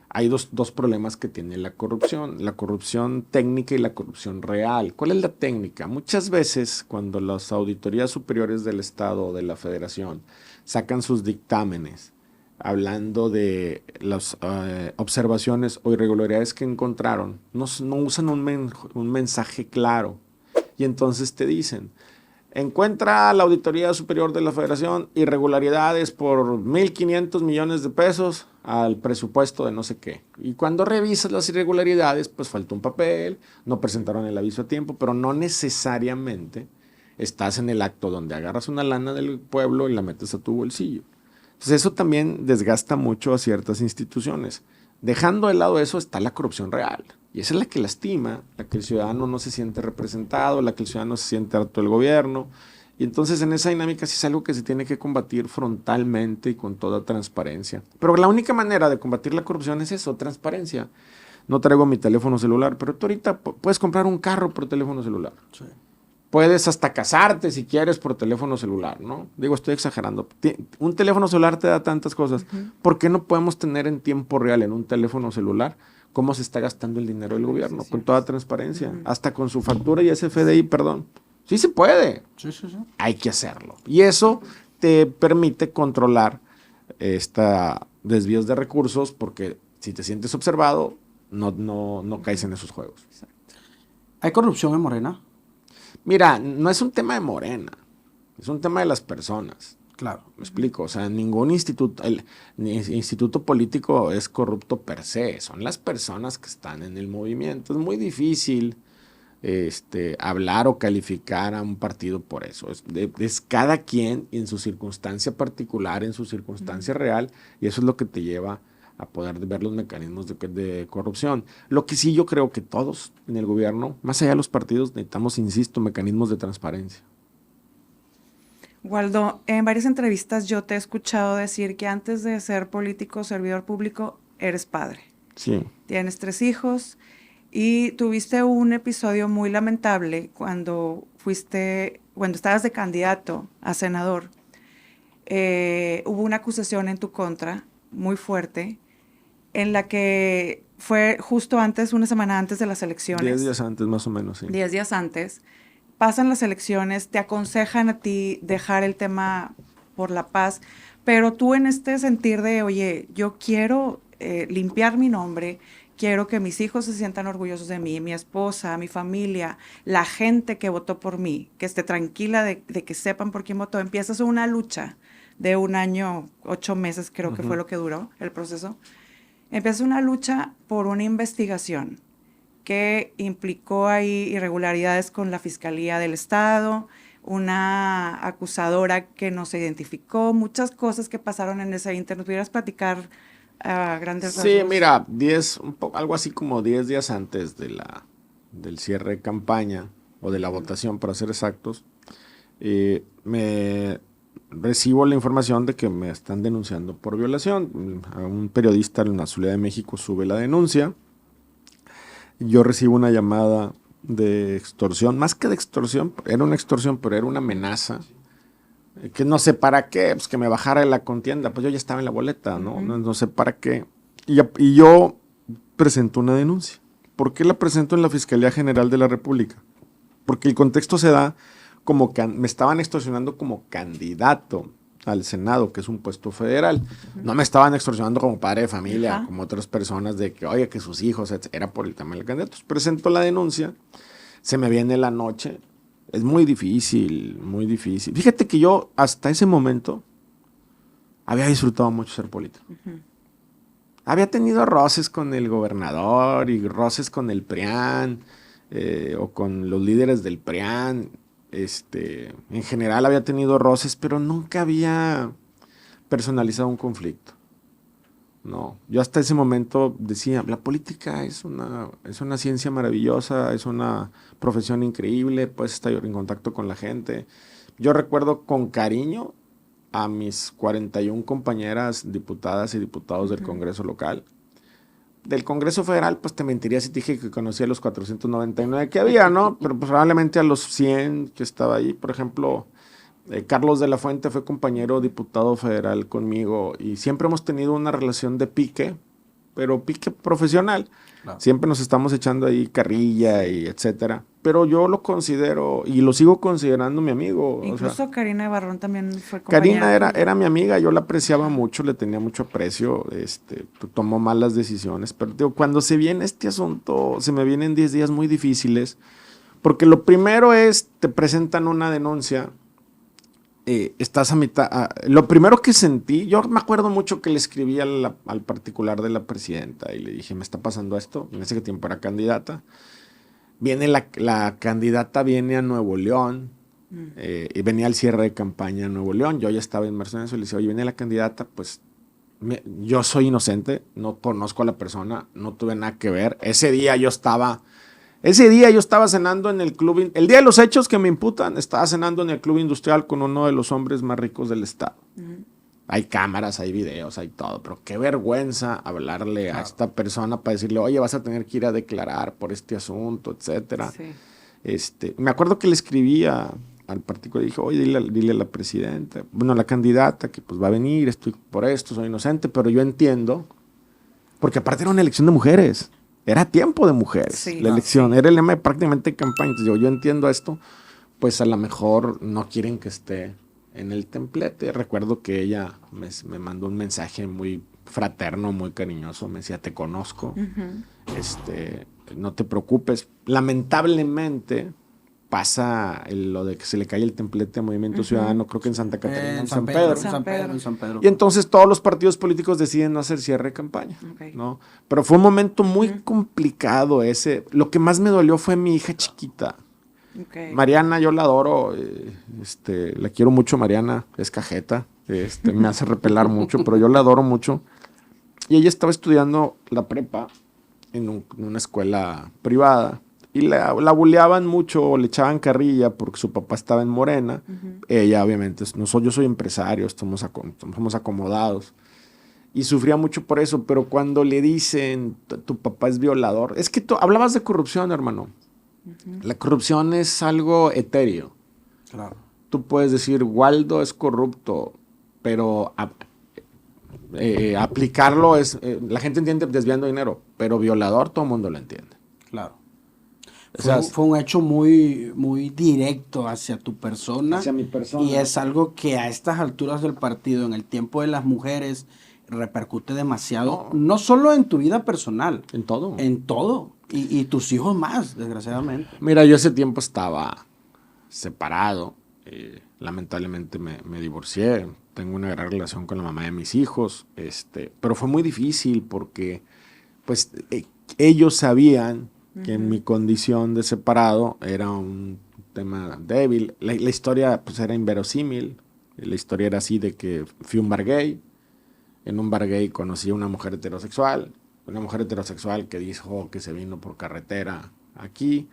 hay dos problemas que tiene la corrupción técnica y la corrupción real. ¿Cuál es la técnica? Muchas veces cuando las auditorías superiores del Estado o de la Federación sacan sus dictámenes hablando de las observaciones o irregularidades que encontraron, no usan un mensaje claro. Y entonces te dicen, encuentra la Auditoría Superior de la Federación irregularidades por 1,500 millones de pesos al presupuesto de no sé qué. Y cuando revisas las irregularidades, pues faltó un papel, no presentaron el aviso a tiempo, pero no necesariamente estás en el acto donde agarras una lana del pueblo y la metes a tu bolsillo. Entonces eso también desgasta mucho a ciertas instituciones. Dejando de lado eso está la corrupción real. Y esa es la que lastima, la que el ciudadano no se siente representado, la que el ciudadano se siente harto del gobierno. Y entonces en esa dinámica sí es algo que se tiene que combatir frontalmente y con toda transparencia. Pero la única manera de combatir la corrupción es eso, transparencia. No traigo mi teléfono celular, pero tú ahorita puedes comprar un carro por teléfono celular. Sí. Puedes hasta casarte si quieres por teléfono celular, ¿no? Digo, estoy exagerando. Un teléfono celular te da tantas cosas. ¿Por qué no podemos tener en tiempo real en un teléfono celular cómo se está gastando el dinero del gobierno? Con toda transparencia. Hasta con su factura y SFDI, perdón. Sí se puede. Sí. Hay que hacerlo. Y eso te permite controlar desvíos de recursos porque si te sientes observado, no caes en esos juegos. ¿Hay corrupción en Morena? Mira, no es un tema de Morena, es un tema de las personas. Claro. Me explico, o sea, ningún instituto político es corrupto per se, son las personas que están en el movimiento. Es muy difícil hablar o calificar a un partido por eso. Es cada quien en su circunstancia particular, en su circunstancia real, y eso es lo que te lleva a poder ver los mecanismos de corrupción. Lo que sí yo creo que todos en el gobierno, más allá de los partidos, necesitamos, insisto, mecanismos de transparencia. Waldo, en varias entrevistas yo te he escuchado decir que antes de ser político, servidor público, eres padre. Sí. Tienes 3 hijos y tuviste un episodio muy lamentable cuando estabas de candidato a senador. Hubo una acusación en tu contra muy fuerte, en la que fue justo antes, una semana antes de las elecciones. 10 días antes, más o menos, sí. 10 días antes. Pasan las elecciones, te aconsejan a ti dejar el tema por la paz, pero tú en este sentir de, oye, yo quiero limpiar mi nombre, quiero que mis hijos se sientan orgullosos de mí, mi esposa, mi familia, la gente que votó por mí, que esté tranquila de que sepan por quién votó, empiezas una lucha de 1 año, 8 meses creo que fue lo que duró el proceso, empieza una lucha por una investigación que implicó ahí irregularidades con la Fiscalía del Estado, una acusadora que no se identificó, muchas cosas que pasaron en ese inter. ¿Nos pudieras platicar a grandes rasgos? Sí, mira, algo así como 10 días antes del cierre de campaña, o de la votación, para ser exactos, me recibo la información de que me están denunciando por violación. Un periodista en la Ciudad de México sube la denuncia. Yo recibo una llamada de extorsión, más que de extorsión, era una extorsión, pero era una amenaza, que no sé para qué, pues que me bajara de la contienda, pues yo ya estaba en la boleta, ¿no? No sé para qué. Y yo presento una denuncia. ¿Por qué la presento en la Fiscalía General de la República? Porque el contexto se da como que me estaban extorsionando como candidato al Senado, que es un puesto federal. No me estaban extorsionando como padre de familia, como otras personas, de que, oye, que sus hijos, era por el tema del candidato. Presento la denuncia, se me viene la noche. Es muy difícil, muy difícil. Fíjate que yo hasta ese momento había disfrutado mucho ser político. Había tenido roces con el gobernador y roces con el PRIAN, o con los líderes del PRIAN. En general había tenido roces, pero nunca había personalizado un conflicto. No, yo hasta ese momento decía, la política es una ciencia maravillosa, es una profesión increíble, puedes estar en contacto con la gente. Yo recuerdo con cariño a mis 41 compañeras diputadas y diputados del Congreso local. Del Congreso Federal, pues te mentiría si te dije que conocía a los 499 que había, ¿no? Pero pues, probablemente a los 100 que estaba ahí. Por ejemplo, Carlos de la Fuente fue compañero diputado federal conmigo y siempre hemos tenido una relación de pique, pero pique profesional. Claro. Siempre nos estamos echando ahí carrilla y etcétera. Pero yo lo considero y lo sigo considerando mi amigo. Incluso Karina de Barrón también fue compañera. Karina era mi amiga, yo la apreciaba mucho, le tenía mucho aprecio, tomó malas decisiones. Pero digo, cuando se viene este asunto, se me vienen 10 días muy difíciles, porque lo primero es, te presentan una denuncia, estás a mitad. Lo primero que sentí, yo me acuerdo mucho que le escribí al particular de la presidenta y le dije, me está pasando esto, en ese tiempo era candidata. Viene la candidata viene a Nuevo León, y venía al cierre de campaña a Nuevo León, yo ya estaba inmerso en eso, y le dije, oye, viene la candidata, pues yo soy inocente, no conozco a la persona, no tuve nada que ver. Ese día yo estaba cenando en el club, el día de los hechos que me imputan, estaba cenando en el club industrial con uno de los hombres más ricos del estado. Hay cámaras, hay videos, hay todo, pero qué vergüenza hablarle a esta persona para decirle, oye, vas a tener que ir a declarar por este asunto, etcétera. Sí. Me acuerdo que le escribía al partido y dije, oye, dile a la presidenta, bueno, a la candidata que pues va a venir, estoy por esto, soy inocente, pero yo entiendo, porque aparte era una elección de mujeres. Era tiempo de mujeres, sí, la elección, era el lema prácticamente de campaña. Entonces yo entiendo esto, pues a lo mejor no quieren que esté en el templete. Recuerdo que ella me mandó un mensaje muy fraterno, muy cariñoso, me decía, te conozco, no te preocupes. Lamentablemente pasa lo de que se le cae el templete a Movimiento Ciudadano, creo que en Santa Catarina, en San Pedro. Y entonces todos los partidos políticos deciden no hacer cierre de campaña, ¿no? Pero fue un momento muy complicado ese. Lo que más me dolió fue mi hija chiquita. Mariana, yo la adoro, la quiero mucho. Mariana es cajeta, me hace repelar mucho, pero yo la adoro mucho. Y ella estaba estudiando la prepa en una escuela privada. Y la buleaban mucho, le echaban carrilla porque su papá estaba en Morena. Ella, obviamente, yo soy empresario, somos acomodados. Y sufría mucho por eso, pero cuando le dicen, tu papá es violador, es que tú hablabas de corrupción, hermano. La corrupción es algo etéreo. Claro. Tú puedes decir, Waldo es corrupto, pero aplicarlo es, la gente entiende desviando dinero, pero violador todo el mundo lo entiende. Claro. Fue un hecho muy, muy directo hacia tu persona. Hacia mi persona. Y es algo que a estas alturas del partido, en el tiempo de las mujeres, repercute demasiado. No solo en tu vida personal. En todo. En todo. Y tus hijos más, desgraciadamente. Mira, yo ese tiempo estaba separado. Lamentablemente me divorcié. tengo una gran relación con la mamá de mis hijos, pero fue muy difícil porque pues ellos sabían que en mi condición de separado era un tema débil. La historia pues era inverosímil. La historia era así de que fui a un bar gay. En un bar gay conocí a una mujer heterosexual que dijo que se vino por carretera aquí.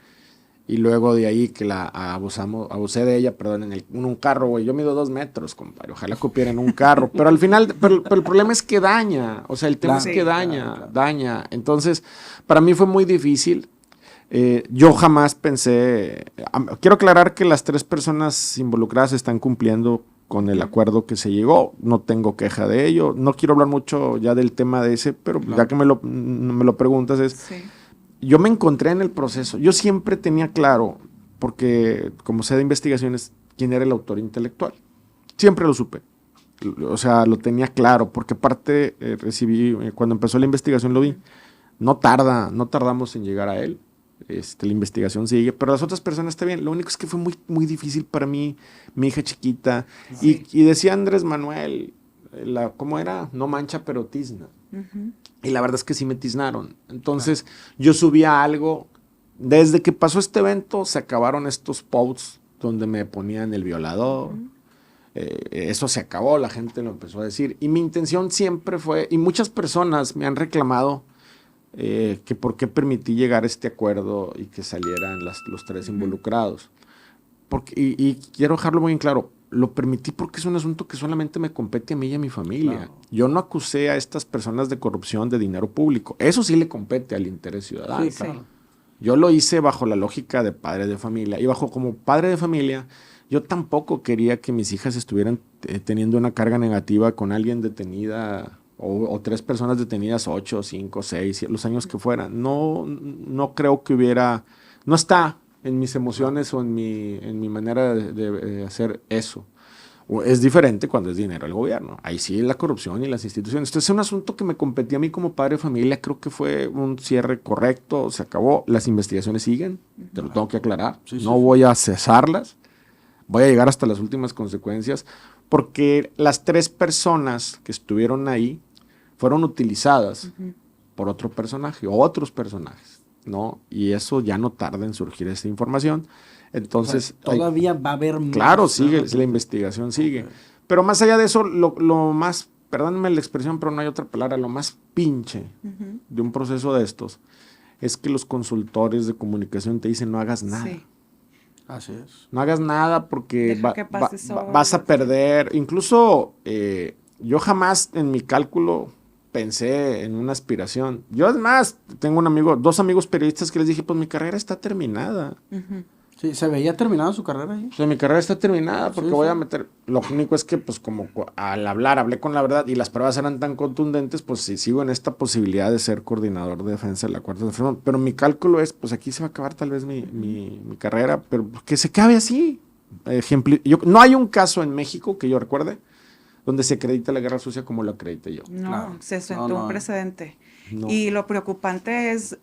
Y luego de ahí que abusé de ella, perdón, en un carro, güey. Yo mido 2 metros, compadre. Ojalá cupiera en un carro. Pero al final, pero el problema es que daña. O sea, el tema es que daña. Entonces, para mí fue muy difícil. Yo jamás pensé... Quiero aclarar que las 3 personas involucradas están cumpliendo con el acuerdo que se llegó. No tengo queja de ello. No quiero hablar mucho ya del tema de ese, pero ya que me lo preguntas es... Sí. Yo me encontré en el proceso. Yo siempre tenía claro, porque como sé de investigaciones, quién era el autor intelectual. Siempre lo supe. O sea, lo tenía claro, porque aparte recibí, cuando empezó la investigación lo vi. No tardamos en llegar a él. La investigación sigue, pero las otras personas está bien. Lo único es que fue muy, muy difícil para mí, mi hija chiquita. Sí. Y decía Andrés Manuel, ¿cómo era? No mancha, pero tizna. Y la verdad es que sí me tiznaron. Entonces, yo subía algo. Desde que pasó este evento, se acabaron estos posts donde me ponían el violador. Eso se acabó, la gente lo empezó a decir. Y mi intención siempre fue, y muchas personas me han reclamado que por qué permití llegar a este acuerdo y que salieran los 3 involucrados. Y quiero dejarlo muy en claro. Lo permití porque es un asunto que solamente me compete a mí y a mi familia. Claro. Yo no acusé a estas personas de corrupción de dinero público. Eso sí le compete al interés ciudadano. Sí, claro. Yo lo hice bajo la lógica de padre de familia. Y como padre de familia, yo tampoco quería que mis hijas estuvieran teniendo una carga negativa con alguien detenida o 3 personas detenidas, 8, 5, 6, los años que fueran. No creo que hubiera... No está en mis emociones o en mi manera de hacer eso. Es diferente cuando es dinero del gobierno. Ahí sí la corrupción y las instituciones. Entonces es un asunto que me competía a mí como padre de familia. Creo que fue un cierre correcto. Se acabó. Las investigaciones siguen. Te lo tengo que aclarar. No voy a cesarlas. Voy a llegar hasta las últimas consecuencias. Porque las 3 personas que estuvieron ahí fueron utilizadas por otro personaje o otros personajes, ¿no? Y eso ya no tarda en surgir esta información. Entonces, o sea, todavía va a haber más. Claro, sigue, la investigación sigue. Okay. Pero más allá de eso, lo más, perdónenme la expresión, pero no hay otra palabra, lo más pinche de un proceso de estos es que los consultores de comunicación te dicen no hagas nada. Sí. Así es. No hagas nada porque vas a perder. Incluso yo jamás en mi cálculo pensé en una aspiración. Yo además tengo 2 amigos periodistas que les dije, pues mi carrera está terminada. Sí, ¿se veía terminada su carrera ahí? O sea, mi carrera está terminada porque voy a meter... Lo único es que, pues, como al hablar, hablé con la verdad y las pruebas eran tan contundentes, pues sí sigo en esta posibilidad de ser coordinador de defensa de la Cuarta Transformación. Pero mi cálculo es, pues aquí se va a acabar tal vez mi carrera, pero que se acabe así. No hay un caso en México que yo recuerde donde se acredita la guerra sucia como lo acredité yo. No, claro. Se sentó un precedente. No. Y lo preocupante es,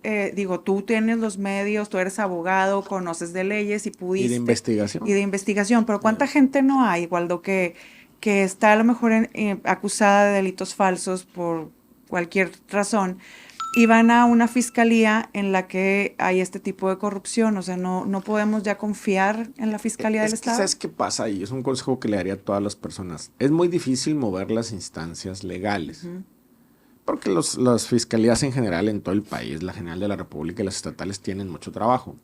tú tienes los medios, tú eres abogado, conoces de leyes y pudiste... Y de investigación. Y de investigación, pero ¿cuánta gente no hay, Waldo, que está a lo mejor acusada de delitos falsos por cualquier razón y van a una fiscalía en la que hay este tipo de corrupción? O sea, no podemos ya confiar en la fiscalía del Estado. ¿Sabes qué pasa ahí? Es un consejo que le daría a todas las personas. Es muy difícil mover las instancias legales. Porque las fiscalías en general en todo el país, la General de la República y las estatales tienen mucho trabajo.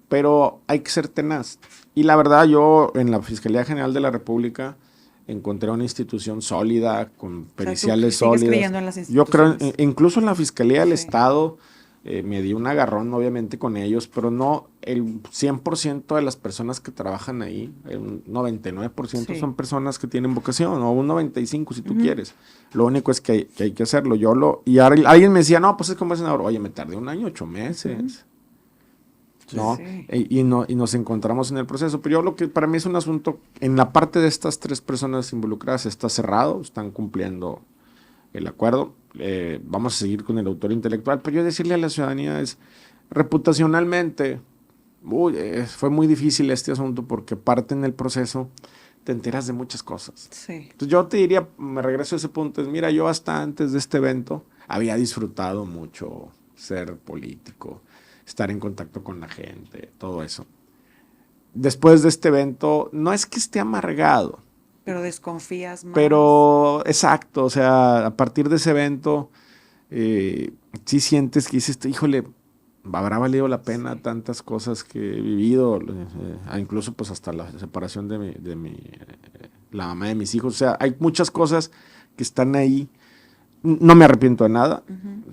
Pero hay que ser tenaz. Y la verdad, yo en la Fiscalía General de la República encontré una institución sólida, con periciales sólidas. Creyendo en las instituciones. Yo creo, incluso en la Fiscalía del Estado, me di un agarrón obviamente con ellos, pero no el 100% de las personas que trabajan ahí, el 99% son personas que tienen vocación, o un 95% si tú quieres. Lo único es que hay que hacerlo. Y alguien me decía, no, pues es como senador. Oye, me tardé 1 año, 8 meses. ¿No? Sí. Y nos encontramos en el proceso. Pero yo lo que para mí es un asunto, en la parte de estas 3 personas involucradas está cerrado, están cumpliendo el acuerdo. Vamos a seguir con el autor intelectual, pero yo decirle a la ciudadanía es, reputacionalmente, fue muy difícil este asunto porque parte en el proceso te enteras de muchas cosas. Sí. Entonces yo te diría, me regreso a ese punto, es, mira, yo hasta antes de este evento había disfrutado mucho ser político, estar en contacto con la gente, todo eso. Después de este evento, no es que esté amargado, Pero desconfías más. pero exacto, o sea, a partir de ese evento, sí sientes que dices, híjole, habrá valido la pena tantas cosas que he vivido, incluso pues hasta la separación la mamá de mis hijos. O sea, hay muchas cosas que están ahí. No me arrepiento de nada.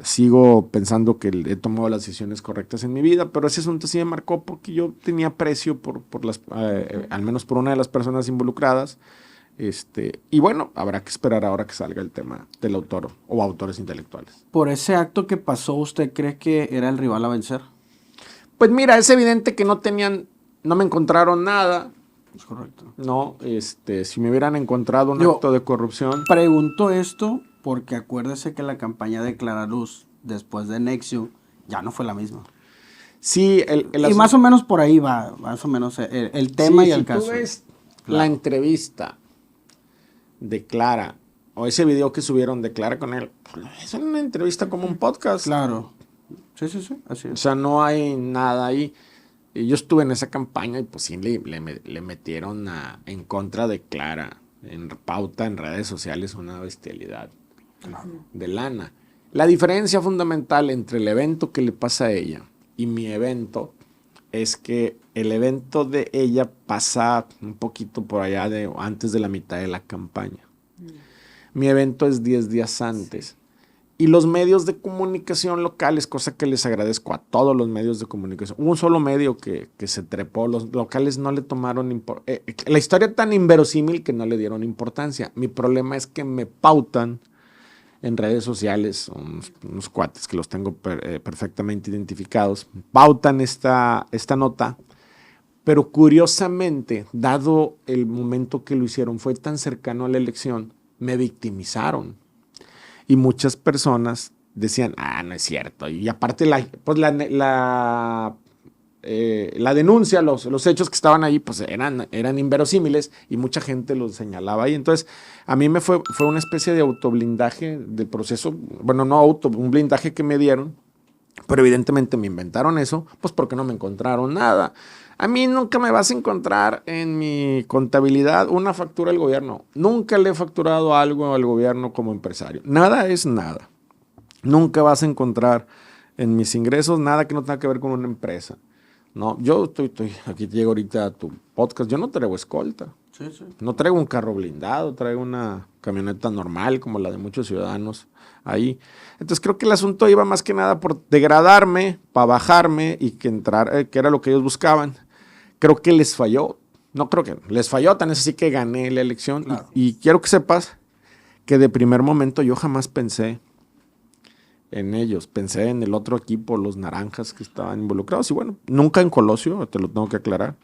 Sigo pensando que he tomado las decisiones correctas en mi vida, pero ese asunto sí me marcó porque yo tenía aprecio por las, al menos por una de las personas involucradas. Y bueno, habrá que esperar ahora que salga el tema del autor o autores intelectuales. Por ese acto que pasó, ¿usted cree que era el rival a vencer? Pues mira, es evidente que no me encontraron nada. Es correcto. No, si me hubieran encontrado un acto de corrupción. Pregunto esto porque acuérdese que la campaña de Clara Luz, después de Nexium, ya no fue la misma. Sí, y más o menos por ahí va, más o menos el tema y el caso. Si tú ves la entrevista de Clara, o ese video que subieron de Clara con él, es una entrevista como un podcast. Claro. Sí, así es. O sea, no hay nada ahí. Y yo estuve en esa campaña y pues sí le metieron en contra de Clara, en pauta, en redes sociales, una bestialidad de lana. La diferencia fundamental entre el evento que le pasa a ella y mi evento es que el evento de ella pasa un poquito por allá antes de la mitad de la campaña. Mi evento es 10 días antes. Y los medios de comunicación locales, cosa que les agradezco a todos los medios de comunicación. Hubo un solo medio que se trepó, los locales no le tomaron la historia tan inverosímil que no le dieron importancia. Mi problema es que me pautan en redes sociales, unos cuates que los tengo perfectamente identificados, pautan esta nota, pero curiosamente, dado el momento que lo hicieron, fue tan cercano a la elección, me victimizaron. Y muchas personas decían, no es cierto. Y aparte la denuncia, los hechos que estaban ahí, pues eran inverosímiles y mucha gente los señalaba ahí. Entonces, a mí fue una especie de autoblindaje del proceso. Bueno, un blindaje que me dieron, pero evidentemente me inventaron eso, pues porque no me encontraron nada. A mí nunca me vas a encontrar en mi contabilidad una factura al gobierno. Nunca le he facturado algo al gobierno como empresario. Nada es nada. Nunca vas a encontrar en mis ingresos nada que no tenga que ver con una empresa. No, yo estoy aquí llego ahorita a tu podcast. Yo no traigo escolta. Sí. No traigo un carro blindado, traigo una camioneta normal como la de muchos ciudadanos ahí. Entonces creo que el asunto iba más que nada por degradarme, para bajarme y que era lo que ellos buscaban. Creo que les falló. No creo que les falló, tan es así que gané la elección. Claro. Y quiero que sepas que de primer momento yo jamás pensé en ellos. Pensé en el otro equipo, los naranjas que estaban involucrados. Y bueno, nunca en Colosio, te lo tengo que aclarar.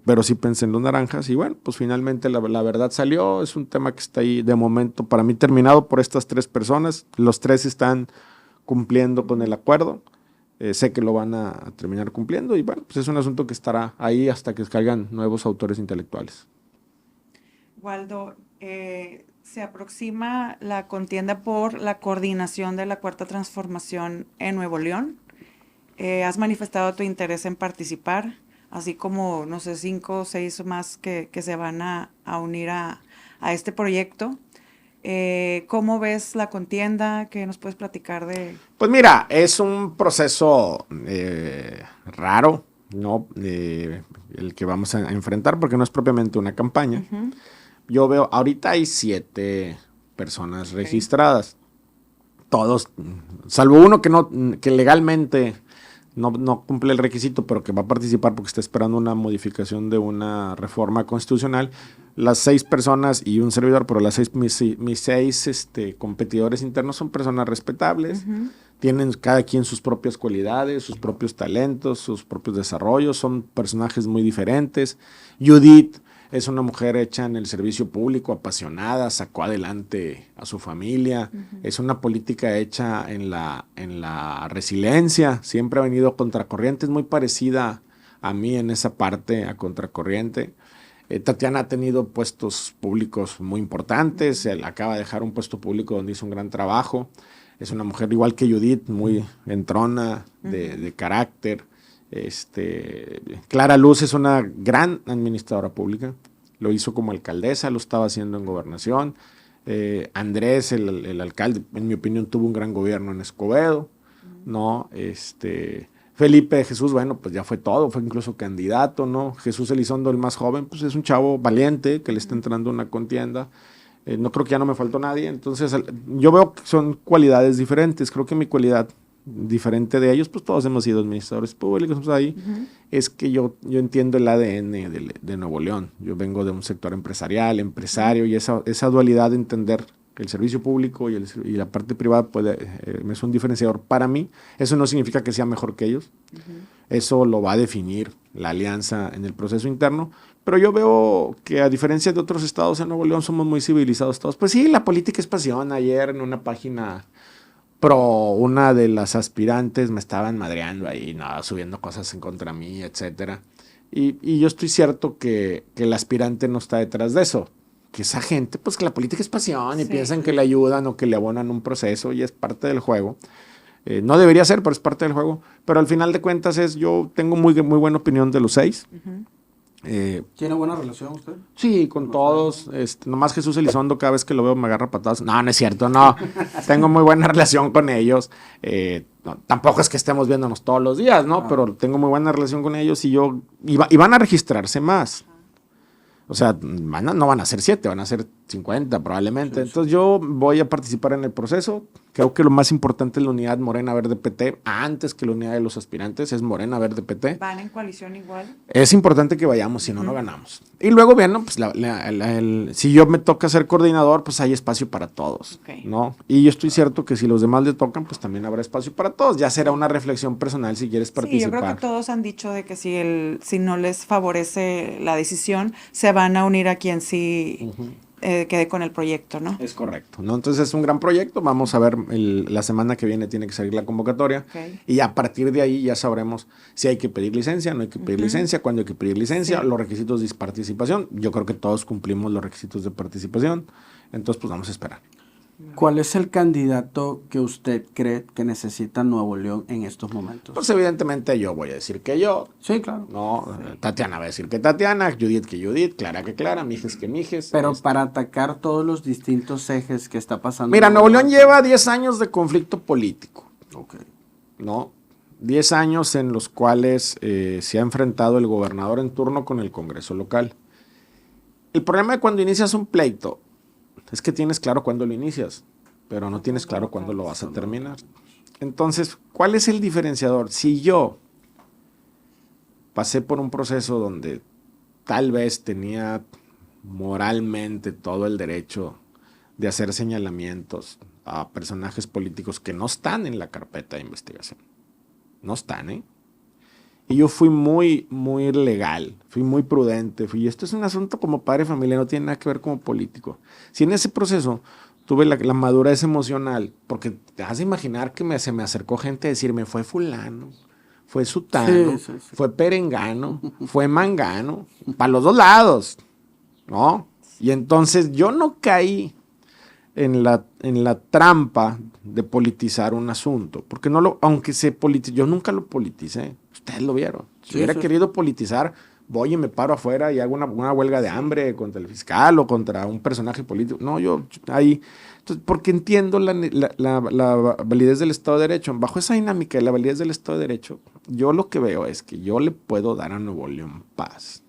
Pero sí pensé en los naranjas. Y bueno, pues finalmente la verdad salió. Es un tema que está ahí de momento para mí terminado por estas 3 personas. Los 3 están cumpliendo con el acuerdo. Sé que lo van a terminar cumpliendo y bueno, pues es un asunto que estará ahí hasta que caigan nuevos autores intelectuales. Waldo, se aproxima la contienda por la coordinación de la Cuarta Transformación en Nuevo León. Has manifestado tu interés en participar, así como, no sé, 5 o 6 más que se van a unir a este proyecto. ¿Cómo ves la contienda? ¿Qué nos puedes platicar de...? Pues mira, es un proceso raro, ¿no? El que vamos a enfrentar, porque no es propiamente una campaña. Uh-huh. Yo veo, ahorita hay 7 personas registradas. Todos, salvo uno que legalmente no cumple el requisito, pero que va a participar porque está esperando una modificación de una reforma constitucional. Las 6 personas y un servidor, pero mis 6 competidores internos son personas respetables. Uh-huh. Tienen cada quien sus propias cualidades, sus propios talentos, sus propios desarrollos. Son personajes muy diferentes. Judith es una mujer hecha en el servicio público, apasionada, sacó adelante a su familia. Uh-huh. Es una política hecha en la resiliencia. Siempre ha venido a contracorriente. Es muy parecida a mí en esa parte, a contracorriente. Tatiana ha tenido puestos públicos muy importantes, él acaba de dejar un puesto público donde hizo un gran trabajo. Es una mujer igual que Judith, muy entrona, de carácter. Clara Luz es una gran administradora pública, lo hizo como alcaldesa, lo estaba haciendo en gobernación. Andrés, el alcalde, en mi opinión, tuvo un gran gobierno en Escobedo, ¿no? Felipe de Jesús, bueno, pues ya fue todo, fue incluso candidato, ¿no? Jesús Elizondo, el más joven, pues es un chavo valiente que le está entrando a una contienda. No creo que ya no me faltó nadie, entonces yo veo que son cualidades diferentes. Creo que mi cualidad diferente de ellos, pues todos hemos sido administradores públicos, pues ahí es que yo entiendo el ADN de Nuevo León. Yo vengo de un sector empresarial, empresario, y esa dualidad de entender que el servicio público y la parte privada es un diferenciador para mí. Eso no significa que sea mejor que ellos. Eso lo va a definir la alianza en el proceso interno. Pero yo veo que, a diferencia de otros estados, en Nuevo León somos muy civilizados todos. Pues sí, la política es pasión. Ayer en una página una de las aspirantes me estaban madreando ahí, ¿no? Subiendo cosas en contra mí, etcétera. Y yo estoy cierto que el aspirante no está detrás de eso. Que esa gente, pues que la política es pasión y piensan que le ayudan o que le abonan un proceso y es parte del juego. No debería ser, pero es parte del juego. Pero al final de cuentas yo tengo muy buena opinión de los 6. ¿Tiene buena relación usted? Sí, con todos. Nomás Jesús Elizondo, cada vez que lo veo me agarra patadas. No, no es cierto, no. Tengo muy buena relación con ellos. No, tampoco es que estemos viéndonos todos los días, ¿no? Pero tengo muy buena relación con ellos y van a registrarse más. O sea, no van a ser 7, van a ser 50 probablemente. Sí. Entonces yo voy a participar en el proceso. Creo que lo más importante es la unidad Morena Verde PT, antes que la unidad de los aspirantes, es Morena Verde PT. ¿Van en coalición igual? Es importante que vayamos, si no, no ganamos. Y luego, bueno, pues si yo me toca ser coordinador, pues hay espacio para todos, ¿no? Y yo estoy cierto que si los demás le tocan, pues también habrá espacio para todos. Ya será una reflexión personal si quieres participar. Sí, yo creo que todos han dicho de que si no les favorece la decisión, se van a unir a quien sí quede con el proyecto, ¿no? Es correcto, ¿no? Entonces es un gran proyecto. Vamos a ver, la semana que viene tiene que salir la convocatoria. Y a partir de ahí ya sabremos si hay que pedir licencia, no hay que pedir licencia, cuándo hay que pedir licencia, los requisitos de participación. Yo creo que todos cumplimos los requisitos de participación. Entonces, pues vamos a esperar. ¿Cuál es el candidato que usted cree que necesita Nuevo León en estos momentos? Pues evidentemente yo voy a decir que yo. Sí, claro. No, Tatiana va a decir que Tatiana, Judith que Judith, Clara que Clara, Mijes que Mijes. Pero para atacar todos los distintos ejes que está pasando. Mira, Nuevo León lleva 10 años de conflicto político. Ok. ¿No? 10 años en los cuales se ha enfrentado el gobernador en turno con el Congreso local. El problema de cuando inicias un pleito es que tienes claro cuándo lo inicias, pero no tienes claro cuándo lo vas a terminar. Entonces, ¿cuál es el diferenciador? Si yo pasé por un proceso donde tal vez tenía moralmente todo el derecho de hacer señalamientos a personajes políticos que no están en la carpeta de investigación, no están, y yo fui muy legal, fui muy prudente, esto es un asunto como padre de familia, no tiene nada que ver como político. Si en ese proceso tuve la madurez emocional, porque te vas a imaginar que se me acercó gente a decirme, fue fulano, fue sutano, fue perengano, fue mangano, para los dos lados, ¿no? Y entonces yo no caí en la trampa de politizar un asunto, porque aunque se politice, yo nunca lo politicé. Ustedes lo vieron. Si hubiera querido politizar, voy y me paro afuera y hago una huelga de hambre contra el fiscal o contra un personaje político. No, yo ahí. Entonces, porque entiendo la validez del Estado de Derecho. Bajo esa dinámica de la validez del Estado de Derecho, yo lo que veo es que yo le puedo dar a Nuevo León paz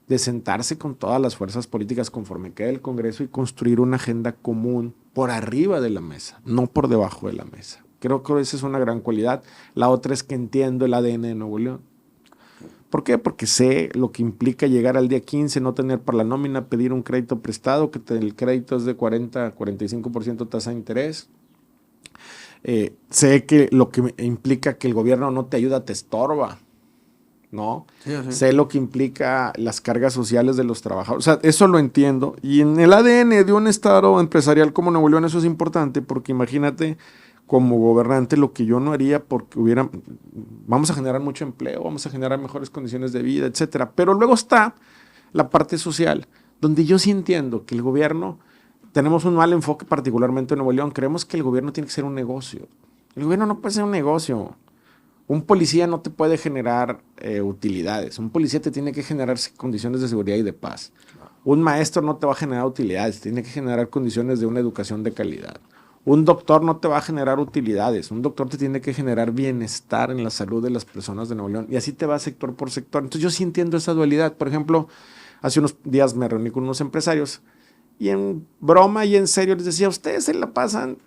de sentarse con todas las fuerzas políticas conforme quede el Congreso y construir una agenda común por arriba de la mesa, no por debajo de la mesa. Creo que esa es una gran cualidad. La otra es que entiendo el ADN de Nuevo León. ¿Por qué? Porque sé lo que implica llegar al día 15, no tener para la nómina, pedir un crédito prestado, que el crédito es de 40-45% tasa de interés. Sé que lo que implica que el gobierno no te ayuda, te estorba, ¿no? Sí. Sé lo que implica las cargas sociales de los trabajadores. O sea, eso lo entiendo. Y en el ADN de un estado empresarial como Nuevo León eso es importante, porque imagínate como gobernante lo que yo no haría porque vamos a generar mucho empleo, vamos a generar mejores condiciones de vida, etcétera. Pero luego está la parte social, donde yo sí entiendo que el gobierno, tenemos un mal enfoque particularmente en Nuevo León, creemos que el gobierno tiene que ser un negocio. El gobierno no puede ser un negocio. Un policía no te puede generar utilidades. Un policía te tiene que generar condiciones de seguridad y de paz. Un maestro no te va a generar utilidades, tiene que generar condiciones de una educación de calidad. Un doctor no te va a generar utilidades, un doctor te tiene que generar bienestar en la salud de las personas de Nuevo León. Y así te va sector por sector. Entonces yo sí entiendo esa dualidad. Por ejemplo, hace unos días me reuní con unos empresarios y en broma y en serio les decía, ustedes se la pasan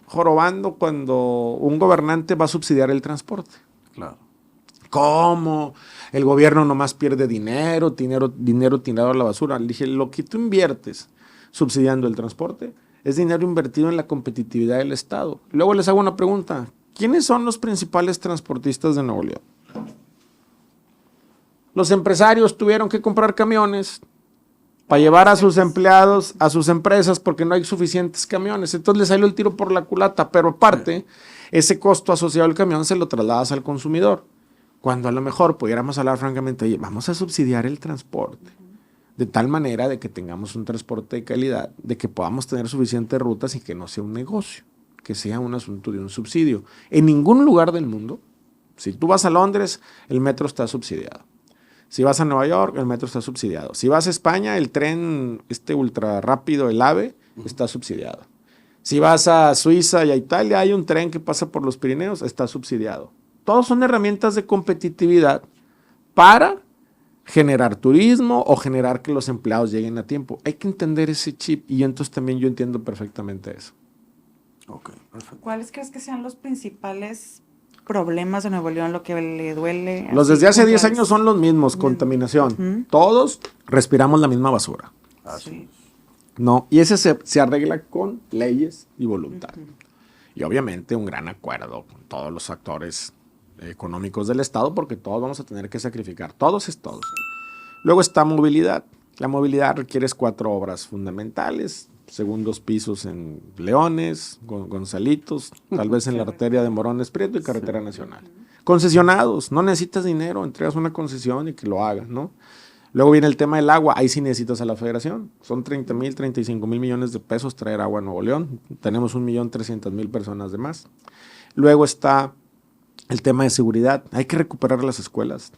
jorobando cuando un gobernante va a subsidiar el transporte. Claro. ¿Cómo? El gobierno nomás pierde dinero tirado a la basura. Le dije, lo que tú inviertes subsidiando el transporte es dinero invertido en la competitividad del Estado. Luego les hago una pregunta. ¿Quiénes son los principales transportistas de Nuevo León? Los empresarios tuvieron que comprar camiones para llevar a sus empleados a sus empresas porque no hay suficientes camiones. Entonces les salió el tiro por la culata, pero aparte, ese costo asociado al camión se lo trasladas al consumidor. Cuando a lo mejor pudiéramos hablar francamente, oye, vamos a subsidiar el transporte, de tal manera de que tengamos un transporte de calidad, de que podamos tener suficientes rutas y que no sea un negocio, que sea un asunto de un subsidio. En ningún lugar del mundo, si tú vas a Londres, el metro está subsidiado. Si vas a Nueva York, el metro está subsidiado. Si vas a España, el tren ultra rápido, el AVE, está subsidiado. Si vas a Suiza y a Italia, hay un tren que pasa por los Pirineos, está subsidiado. Todos son herramientas de competitividad para generar turismo o generar que los empleados lleguen a tiempo. Hay que entender ese chip y entonces también yo entiendo perfectamente eso. Ok, perfecto. ¿Cuáles crees que sean los principales problemas de Nuevo León, lo que le duele? Los desde hace 10 años son los mismos, contaminación. Todos respiramos la misma basura. Sí. No, y ese se arregla con leyes y voluntad. Y obviamente un gran acuerdo con todos los actores económicos del Estado, porque todos vamos a tener que sacrificar, todos es todos. Luego está movilidad. La movilidad requiere 4 obras fundamentales, segundos pisos en Leones, Gonzalitos, tal vez en la arteria de Morones Prieto y Carretera Nacional. Concesionados, no necesitas dinero, entregas una concesión y que lo hagas, ¿no? Luego viene el tema del agua, ahí sí necesitas a la federación. Son 30,000, 35,000 millones de pesos traer agua a Nuevo León. Tenemos 1,300,000 personas de más. Luego está el tema de seguridad. Hay que recuperar las escuelas.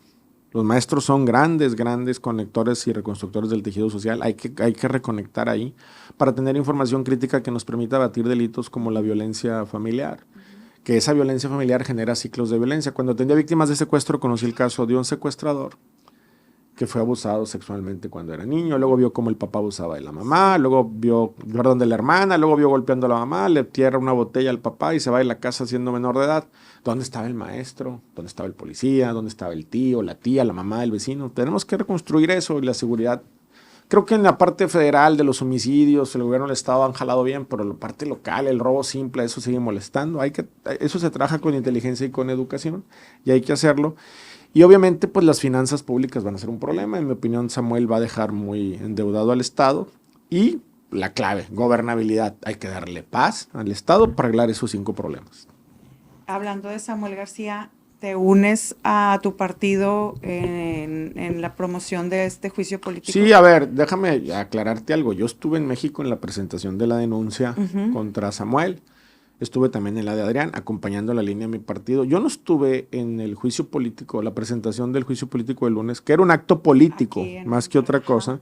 Los maestros son grandes conectores y reconstructores del tejido social. Hay que reconectar ahí para tener información crítica que nos permita batir delitos como la violencia familiar. Que esa violencia familiar genera ciclos de violencia. Cuando atendía víctimas de secuestro, conocí el caso de un secuestrador que fue abusado sexualmente cuando era niño, luego vio cómo el papá abusaba de la mamá, luego vio, de la hermana, luego vio golpeando a la mamá, le tierra una botella al papá y se va de la casa siendo menor de edad. ¿Dónde estaba el maestro? ¿Dónde estaba el policía? ¿Dónde estaba el tío, la tía, la mamá del vecino? Tenemos que reconstruir eso y la seguridad. Creo que en la parte federal de los homicidios, el gobierno del Estado han jalado bien, pero en la parte local, el robo simple, eso sigue molestando. Eso se trabaja con inteligencia y con educación y hay que hacerlo. Y obviamente pues las finanzas públicas van a ser un problema. En mi opinión, Samuel va a dejar muy endeudado al Estado. Y la clave, gobernabilidad. Hay que darle paz al Estado para arreglar esos 5 problemas. Hablando de Samuel García, ¿te unes a tu partido en la promoción de este juicio político? Sí, a ver, déjame aclararte algo. Yo estuve en México en la presentación de la denuncia contra Samuel. Estuve también en la de Adrián, acompañando la línea de mi partido. Yo no estuve en el juicio político, la presentación del juicio político del lunes, que era un acto político, más que otra cosa,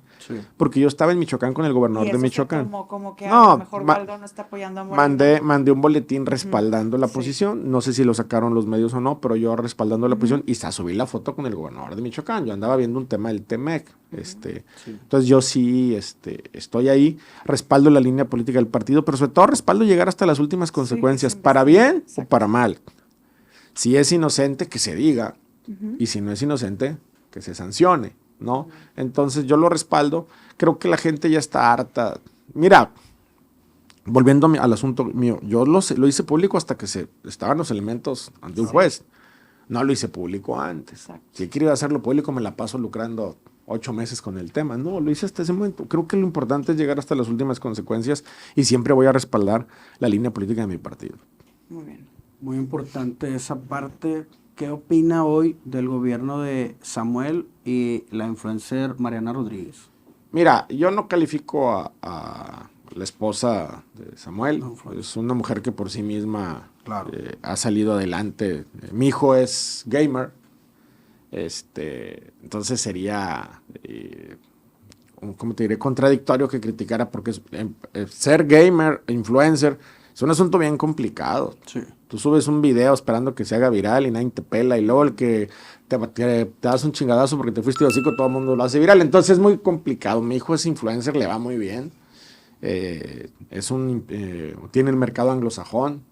porque yo estaba en Michoacán con el gobernador de Michoacán. Como que a lo mejor Waldo no está apoyando a Morena. Mandé un boletín respaldando la posición. No sé si lo sacaron los medios o no, pero yo respaldando la posición y subí la foto con el gobernador de Michoacán. Yo andaba viendo un tema del TEMEC. Entonces yo sí estoy ahí, respaldo la línea política del partido, pero sobre todo respaldo llegar hasta las últimas consecuencias, para bien o para mal. Si es inocente, que se diga, y si no es inocente, que se sancione, ¿no? Entonces yo lo respaldo. Creo que la gente ya está harta. Mira, volviendo al asunto mío, yo lo hice público hasta que estaban los elementos ante un juez. No lo hice público antes. Exacto. Si quería hacerlo público, me la paso lucrando 8 meses con el tema. No, lo hice hasta ese momento. Creo que lo importante es llegar hasta las últimas consecuencias y siempre voy a respaldar la línea política de mi partido. Muy bien. Muy importante esa parte ¿qué opina hoy del gobierno de Samuel y la influencer Mariana Rodríguez? Mira, yo no califico a la esposa de Samuel. No, Es una mujer que por sí misma Claro. ha salido adelante. Mi hijo es gamer. Entonces sería, ¿cómo te diré? Contradictorio que criticara porque ser gamer, influencer, es un asunto bien complicado. Sí. Tú subes un video esperando que se haga viral y nadie te pela, y luego el que te das un chingadazo porque te fuiste de hocico, todo el mundo lo hace viral. Entonces es muy complicado. Mi hijo es influencer, le va muy bien. Tiene el mercado anglosajón.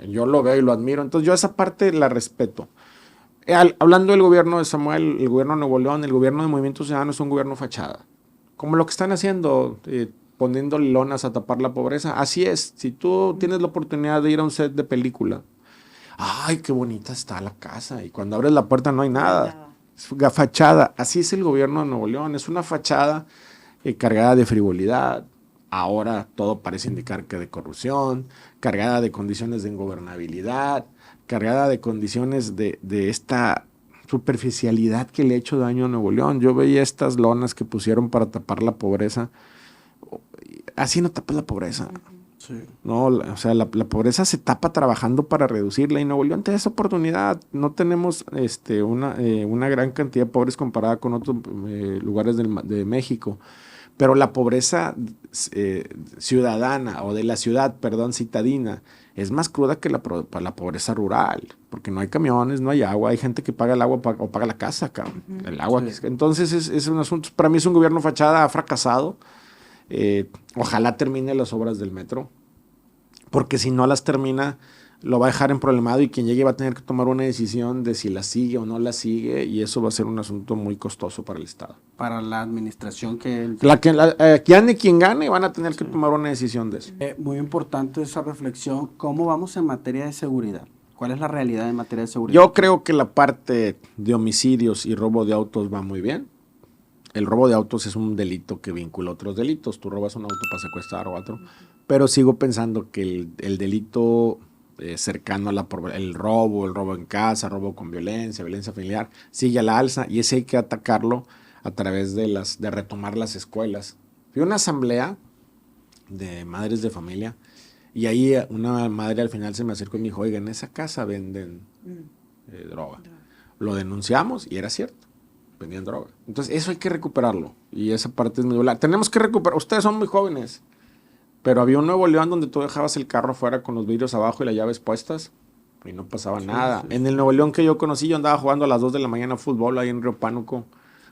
Yo lo veo y lo admiro. Entonces yo esa parte la respeto. Hablando del gobierno de Samuel, el gobierno de Nuevo León, el gobierno de Movimiento Ciudadano es un gobierno fachada. Como lo que están haciendo, poniendo lonas a tapar la pobreza. Así es. Si tú tienes la oportunidad de ir a un set de película, ¡ay, qué bonita está la casa! Y cuando abres la puerta no hay nada. Es una fachada. Así es el gobierno de Nuevo León. Es una fachada cargada de frivolidad. Ahora todo parece indicar que de corrupción, cargada de condiciones de ingobernabilidad, cargada de condiciones de esta superficialidad que le ha hecho daño a Nuevo León. Yo veía estas lonas que pusieron para tapar la pobreza. Así no tapas la pobreza. Sí. No, o sea, la pobreza se tapa trabajando para reducirla, y Nuevo León tiene esa oportunidad. No tenemos una gran cantidad de pobres comparada con otros lugares de México. Pero la pobreza ciudadana, o de la ciudad, perdón, citadina, es más cruda que la pobreza rural, porque no hay camiones, no hay agua, hay gente que paga el agua o paga la casa, cabrón, el agua. Sí. Entonces es un asunto, para mí es un gobierno fachada, ha fracasado. Ojalá termine las obras del metro, porque si no las termina, lo va a dejar en problemado, y quien llegue va a tener que tomar una decisión de si la sigue o no la sigue, y eso va a ser un asunto muy costoso para el Estado. Para la administración que... Gane quien gane, van a tener que tomar una decisión de eso. muy importante esa reflexión. ¿Cómo vamos en materia de seguridad? ¿Cuál es la realidad en materia de seguridad? Yo creo que la parte de homicidios y robo de autos va muy bien. El robo de autos es un delito que vincula otros delitos. Tú robas un auto para secuestrar o otro. Pero sigo pensando que el delito cercano a el robo en casa, robo con violencia familiar, sigue a la alza, y ese hay que atacarlo a través de retomar las escuelas. Fui a una asamblea de madres de familia, y ahí una madre al final se me acercó y me dijo: oiga, en esa casa venden droga. Lo denunciamos y era cierto, vendían droga. Entonces eso hay que recuperarlo, y esa parte es muy dura. Tenemos que recuperar. Ustedes son muy jóvenes, pero había un Nuevo León donde tú dejabas el carro afuera con los vidrios abajo y las llaves puestas y no pasaba nada. Sí. En el Nuevo León que yo conocí, yo andaba jugando a las 2 de la mañana fútbol ahí en Río Pánuco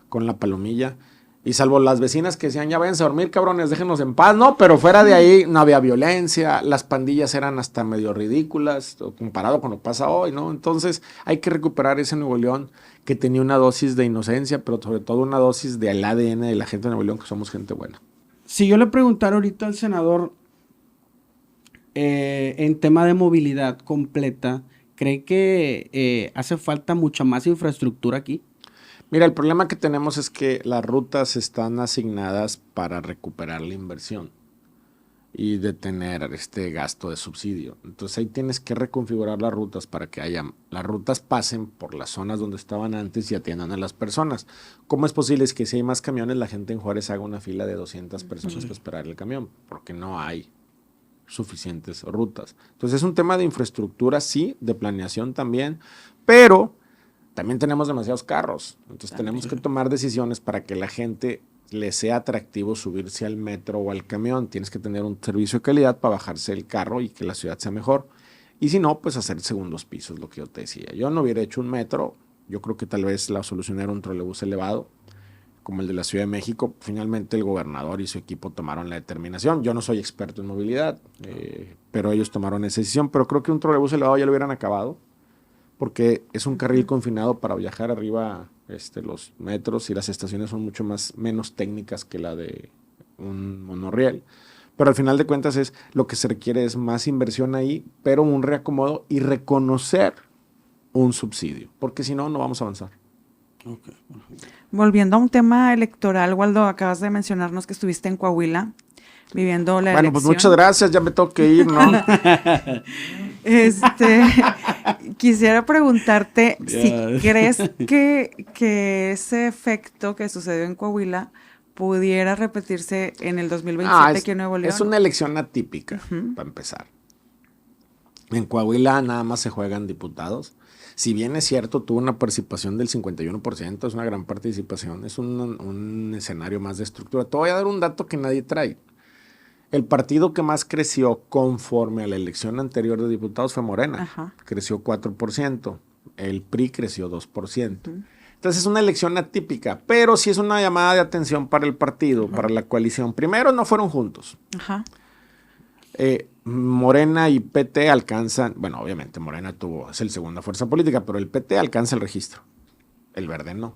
con la palomilla, y salvo las vecinas que decían: ya váyanse a dormir, cabrones, déjenos en paz, no, pero fuera de ahí no había violencia, las pandillas eran hasta medio ridículas comparado con lo que pasa hoy, ¿no? Entonces hay que recuperar ese Nuevo León que tenía una dosis de inocencia, pero sobre todo una dosis del ADN de la gente de Nuevo León, que somos gente buena. Si yo le preguntara ahorita al senador en tema de movilidad completa, ¿cree que hace falta mucha más infraestructura aquí? Mira, el problema que tenemos es que las rutas están asignadas para recuperar la inversión y detener este gasto de subsidio. Entonces ahí tienes que reconfigurar las rutas para que las rutas pasen por las zonas donde estaban antes y atiendan a las personas. ¿Cómo es posible? Es que si hay más camiones, la gente en Juárez haga una fila de 200 personas para esperar el camión, porque no hay suficientes rutas. Entonces es un tema de infraestructura, sí, de planeación también, pero también tenemos demasiados carros. Entonces tenemos que tomar decisiones para que la gente le sea atractivo subirse al metro o al camión. Tienes que tener un servicio de calidad para bajarse el carro y que la ciudad sea mejor. Y si no, pues hacer segundos pisos, lo que yo te decía. Yo no hubiera hecho un metro. Yo creo que tal vez la solución era un trolebús elevado, como el de la Ciudad de México. Finalmente el gobernador y su equipo tomaron la determinación. Yo no soy experto en movilidad, pero ellos tomaron esa decisión. Pero creo que un trolebús elevado ya lo hubieran acabado, porque es un carril confinado para viajar arriba. Los metros y las estaciones son menos técnicas que la de un monorriel. Pero al final de cuentas lo que se requiere es más inversión ahí, pero un reacomodo y reconocer un subsidio, porque si no, no vamos a avanzar. Okay. Volviendo a un tema electoral, Waldo, acabas de mencionarnos que estuviste en Coahuila viviendo la elección. Pues muchas gracias, ya me tengo que ir, ¿no? Quisiera preguntarte si Ya. crees que ese efecto que sucedió en Coahuila pudiera repetirse en el 2027 aquí en Nuevo León. Es una elección atípica, para empezar. En Coahuila nada más se juegan diputados. Si bien es cierto, tuvo una participación del 51%, es una gran participación, es un escenario más de estructura. Te voy a dar un dato que nadie trae. El partido que más creció conforme a la elección anterior de diputados fue Morena. Ajá. Creció 4%. El PRI creció 2%. Entonces es una elección atípica, pero sí es una llamada de atención para el partido, para la coalición. Primero, no fueron juntos. Ajá. Morena y PT alcanzan, bueno, obviamente Morena es el segunda fuerza política, pero el PT alcanza el registro. El Verde no.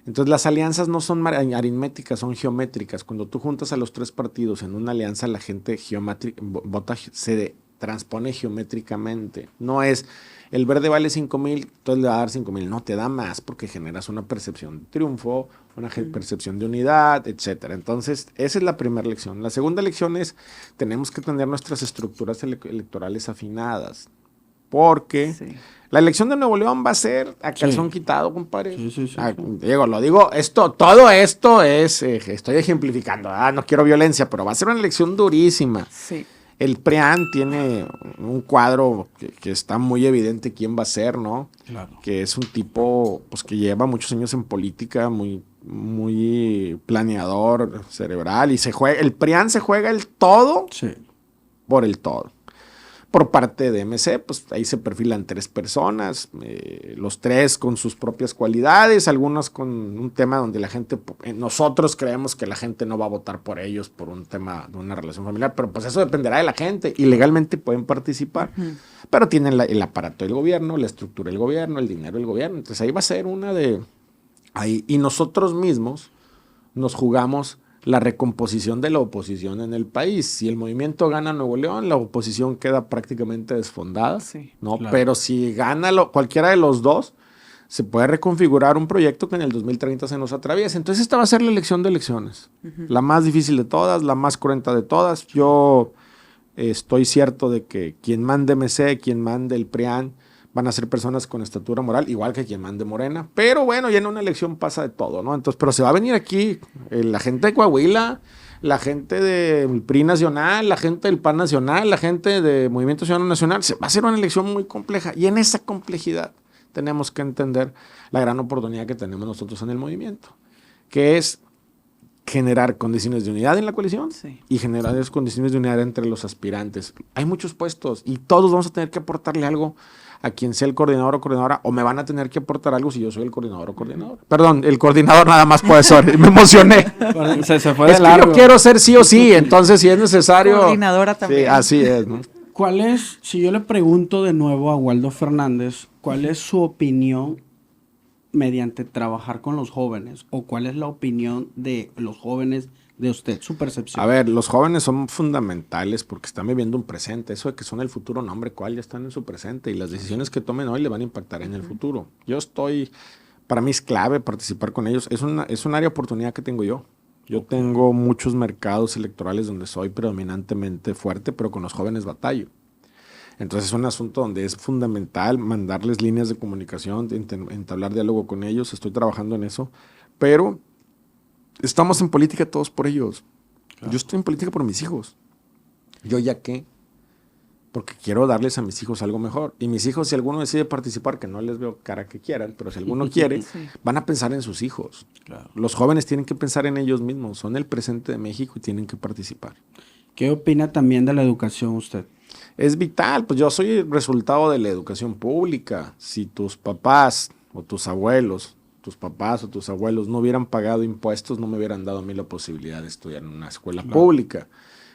Entonces las alianzas no son aritméticas, son geométricas. Cuando tú juntas a los tres partidos en una alianza, la gente vota, se transpone geométricamente. No es, el Verde vale 5,000, entonces le va a dar 5,000. No, te da más porque generas una percepción de triunfo, una percepción de unidad, etcétera. Entonces, esa es la primera lección. La segunda lección es, tenemos que tener nuestras estructuras electorales afinadas. Porque la elección de Nuevo León va a ser a calzón quitado, compadre. Sí. Diego, lo digo, todo esto es, estoy ejemplificando, no quiero violencia, pero va a ser una elección durísima. Sí. El PRIAN tiene un cuadro que está muy evidente quién va a ser, ¿no? Claro. Que es un tipo pues, que lleva muchos años en política, muy planeador cerebral, y el PRIAN se juega el todo por el todo. Por parte de MC, pues ahí se perfilan 3 personas, los 3 con sus propias cualidades, algunos con un tema donde la gente, nosotros creemos que la gente no va a votar por ellos por un tema de una relación familiar, pero pues eso dependerá de la gente y legalmente pueden participar, pero tienen el aparato del gobierno, la estructura del gobierno, el dinero del gobierno, entonces ahí va a ser y nosotros mismos nos jugamos la recomposición de la oposición en el país. Si el movimiento gana Nuevo León, la oposición queda prácticamente desfondada, ¿no? Claro. Pero si gana cualquiera de los dos, se puede reconfigurar un proyecto que en el 2030 se nos atraviesa. Entonces esta va a ser la elección de elecciones. La más difícil de todas, la más cruenta de todas. Yo estoy cierto de que quien mande MC, quien mande el PRIAN, van a ser personas con estatura moral, igual que quien mande Morena. Pero bueno, ya en una elección pasa de todo, ¿no? Entonces, pero se va a venir aquí la gente de Coahuila, la gente del PRI Nacional, la gente del PAN Nacional, la gente de Movimiento Ciudadano Nacional. Va a ser una elección muy compleja. Y en esa complejidad tenemos que entender la gran oportunidad que tenemos nosotros en el movimiento, que es generar condiciones de unidad en la coalición y generar esas condiciones de unidad entre los aspirantes. Hay muchos puestos y todos vamos a tener que aportarle algo a quien sea el coordinador o coordinadora, o me van a tener que aportar algo si yo soy el coordinador o coordinadora. Perdón, el coordinador nada más puede ser. Me emocioné. Se fue de Es que largo. yo quiero ser sí o sí, entonces si es necesario. Coordinadora también. Sí, así es, ¿no? ¿Cuál es, si yo le pregunto de nuevo a Waldo Fernández, cuál es su opinión mediante trabajar con los jóvenes? ¿O cuál es la opinión de los jóvenes de usted, su percepción? A ver, los jóvenes son fundamentales porque están viviendo un presente. Eso de que son el futuro, no, hombre, ¿cuál? Ya están en su presente y las decisiones que tomen hoy le van a impactar en el futuro. Para mí es clave participar con ellos. Es un área de oportunidad que tengo yo. Yo tengo muchos mercados electorales donde soy predominantemente fuerte, pero con los jóvenes batallo. Entonces es un asunto donde es fundamental mandarles líneas de comunicación, entablar diálogo con ellos. Estoy trabajando en eso, pero estamos en política todos por ellos. Claro. Yo estoy en política por mis hijos. ¿Yo ya qué? Porque quiero darles a mis hijos algo mejor. Y mis hijos, si alguno decide participar, que no les veo cara que quieran, pero si alguno quiere, van a pensar en sus hijos. Claro. Los jóvenes tienen que pensar en ellos mismos. Son el presente de México y tienen que participar. ¿Qué opina también de la educación usted? Es vital. Pues yo soy el resultado de la educación pública. Si tus papás o tus abuelos no hubieran pagado impuestos, no me hubieran dado a mí la posibilidad de estudiar en una escuela pública.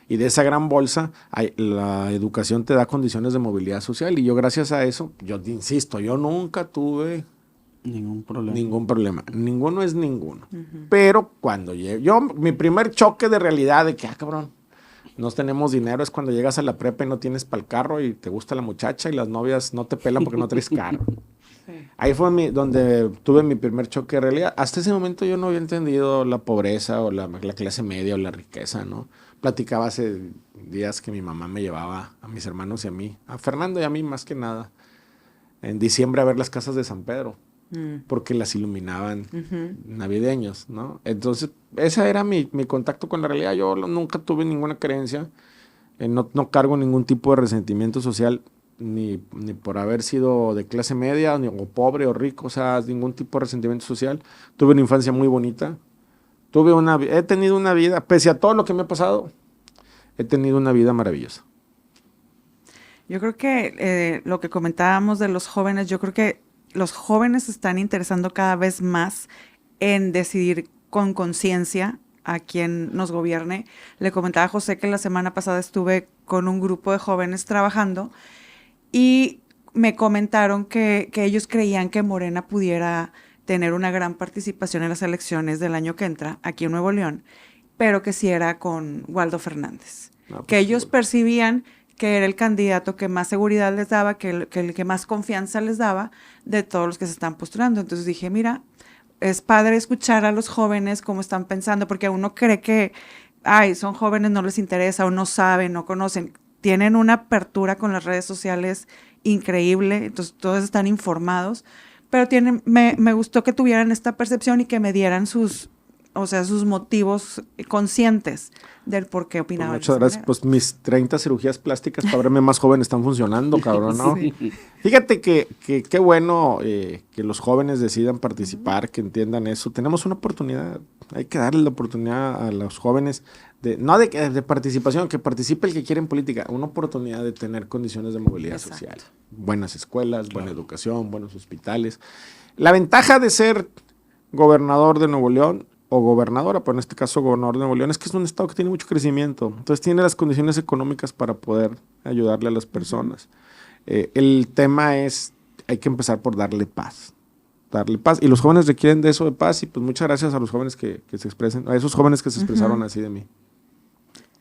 Y de esa gran bolsa, la educación te da condiciones de movilidad social. Y yo, gracias a eso, yo insisto, yo nunca tuve ningún problema. Ninguno es ninguno. Pero cuando mi primer choque de realidad de que, cabrón, no tenemos dinero es cuando llegas a la prepa y no tienes para el carro y te gusta la muchacha y las novias no te pelan porque no traes carro. Ahí fue donde tuve mi primer choque de realidad. Hasta ese momento yo no había entendido la pobreza o la clase media o la riqueza, ¿no? platicaba hace días que mi mamá me llevaba a mis hermanos y a mí, a Fernando y a mí más que nada, en diciembre a ver las casas de San Pedro, porque las iluminaban navideños, ¿no? Entonces, ese era mi contacto con la realidad. Yo nunca tuve ninguna creencia, no cargo ningún tipo de resentimiento social, ni por haber sido de clase media, o pobre o rico, o sea, ningún tipo de resentimiento social. Tuve una infancia muy bonita. He tenido una vida, pese a todo lo que me ha pasado, he tenido una vida maravillosa. Yo creo que lo que comentábamos de los jóvenes, yo creo que los jóvenes se están interesando cada vez más en decidir con conciencia a quien nos gobierne. Le comentaba a José que la semana pasada estuve con un grupo de jóvenes trabajando y me comentaron que ellos creían que Morena pudiera tener una gran participación en las elecciones del año que entra aquí en Nuevo León, pero que sí era con Waldo Fernández. Que ellos percibían que era el candidato que más seguridad les daba, que el que más confianza les daba de todos los que se están postulando. Entonces dije, mira, es padre escuchar a los jóvenes cómo están pensando, porque uno cree que, son jóvenes, no les interesa, o no saben, no conocen. Tienen una apertura con las redes sociales increíble, entonces todos están informados, pero me gustó que tuvieran esta percepción y que me dieran sus motivos conscientes del por qué opinaban. Muchas gracias. Pues mis 30 cirugías plásticas para verme más joven están funcionando, cabrón, ¿no? Sí. Fíjate que qué bueno que los jóvenes decidan participar, que entiendan eso. Tenemos una oportunidad, hay que darle la oportunidad a los jóvenes, no de participación, que participe el que quiere en política, una oportunidad de tener condiciones de movilidad social. Buenas escuelas, buena educación, buenos hospitales. La ventaja de ser gobernador de Nuevo León, o gobernadora, pero en este caso gobernador de Nuevo León, es que es un estado que tiene mucho crecimiento, entonces tiene las condiciones económicas para poder ayudarle a las personas. El tema es, hay que empezar por darle paz, y los jóvenes requieren de eso, de paz, y pues muchas gracias a los jóvenes que se expresen, a esos jóvenes que se expresaron así de mí.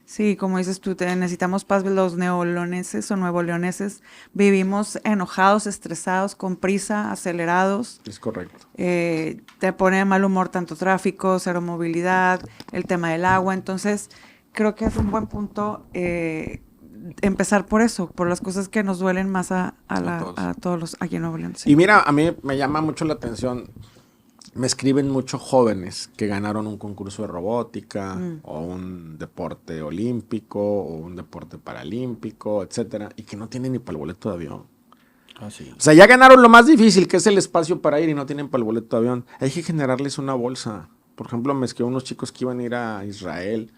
Sí, como dices tú, necesitamos paz. Los neoleoneses o nuevoleoneses vivimos enojados, estresados, con prisa, acelerados. Es correcto. Te pone de mal humor tanto tráfico, cero movilidad, el tema del agua. Entonces, creo que es un buen punto empezar por eso, por las cosas que nos duelen más a todos los aquí en Nuevo León. Sí. Y mira, a mí me llama mucho la atención. Me escriben muchos jóvenes que ganaron un concurso de robótica o un deporte olímpico o un deporte paralímpico, etcétera, y que no tienen ni para el boleto de avión. Sí. O sea, ya ganaron lo más difícil, que es el espacio para ir, y no tienen para el boleto de avión. Hay que generarles una bolsa. Por ejemplo, me escribieron unos chicos que iban a ir a Israel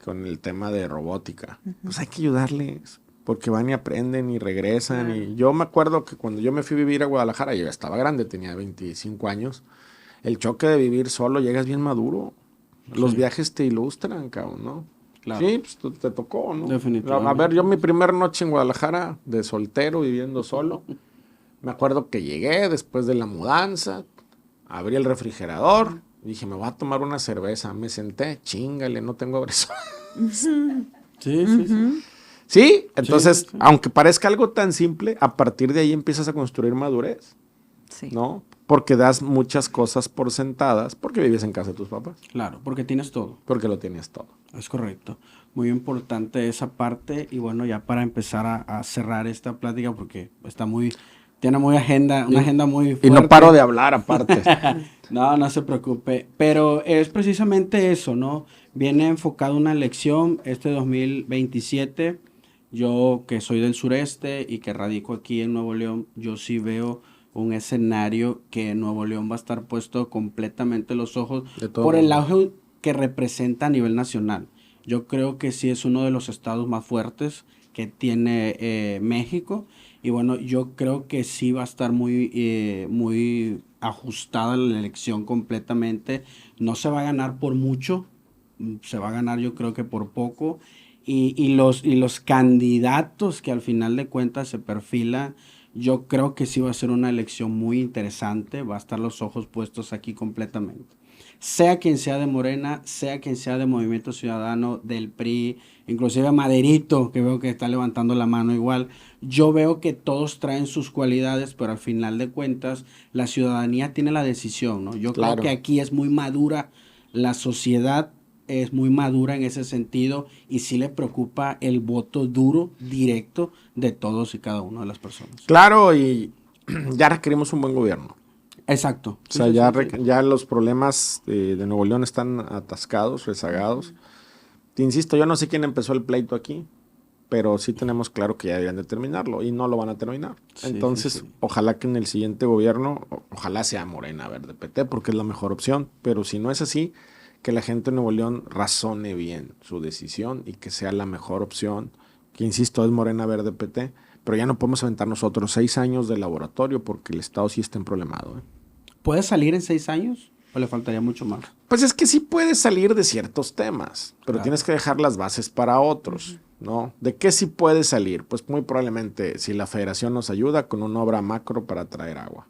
con el tema de robótica. Pues hay que ayudarles, porque van y aprenden y regresan. Y yo me acuerdo que cuando yo me fui a vivir a Guadalajara, yo ya estaba grande, tenía 25 años. El choque de vivir solo, llegas bien maduro. Los viajes te ilustran, cabrón, ¿no? Claro. Sí, pues te tocó, ¿no? Definitivamente. A ver, yo mi primer noche en Guadalajara, de soltero, viviendo solo, me acuerdo que llegué después de la mudanza, abrí el refrigerador, dije, me voy a tomar una cerveza. Me senté, chíngale, no tengo abrazos. Sí. Sí, entonces, Sí. aunque parezca algo tan simple, a partir de ahí empiezas a construir madurez, Sí. ¿no? Porque das muchas cosas por sentadas, porque vives en casa de tus papás, Claro, porque tienes todo. porque lo tienes todo. Es correcto. Muy importante esa parte. Y bueno, ya para empezar a cerrar esta plática, porque tiene una agenda muy fuerte. Y no paro de hablar aparte. No se preocupe. Pero es precisamente eso, ¿no? Viene enfocada una elección este 2027. Yo, que soy del sureste y que radico aquí en Nuevo León, yo sí veo un escenario que en Nuevo León va a estar puesto completamente los ojos por el auge que representa a nivel nacional. Yo creo que sí es uno de los estados más fuertes que tiene México. Y bueno, yo creo que sí va a estar muy ajustada la elección completamente. No se va a ganar por mucho, se va a ganar yo creo que por poco. Y los candidatos que al final de cuentas se perfilan, yo creo que sí va a ser una elección muy interesante, va a estar los ojos puestos aquí completamente. Sea quien sea de Morena, sea quien sea de Movimiento Ciudadano, del PRI, inclusive Maderito, que veo que está levantando la mano igual, yo veo que todos traen sus cualidades, pero al final de cuentas la ciudadanía tiene la decisión, ¿no? Yo creo que aquí es muy madura la sociedad es muy madura en ese sentido y sí le preocupa el voto duro, directo de todos y cada una de las personas. Claro, y ya requerimos un buen gobierno. Exacto. O sea, ya los problemas de Nuevo León están atascados, rezagados. Te insisto, yo no sé quién empezó el pleito aquí, pero sí tenemos claro que ya deberían de terminarlo y no lo van a terminar. Sí, Entonces, sí. ojalá que en el siguiente gobierno, ojalá sea Morena Verde PT, porque es la mejor opción, pero si no es así, que la gente de Nuevo León razone bien su decisión y que sea la mejor opción, que insisto, es Morena Verde PT, pero ya no podemos aventar nosotros 6 años de laboratorio porque el Estado sí está problemado. ¿Puede salir en 6 años o le faltaría mucho más? Pues es que sí puedes salir de ciertos temas, pero Claro. tienes que dejar las bases para otros, ¿no? ¿De qué sí puede salir? Pues muy probablemente si la federación nos ayuda con una obra macro para traer agua.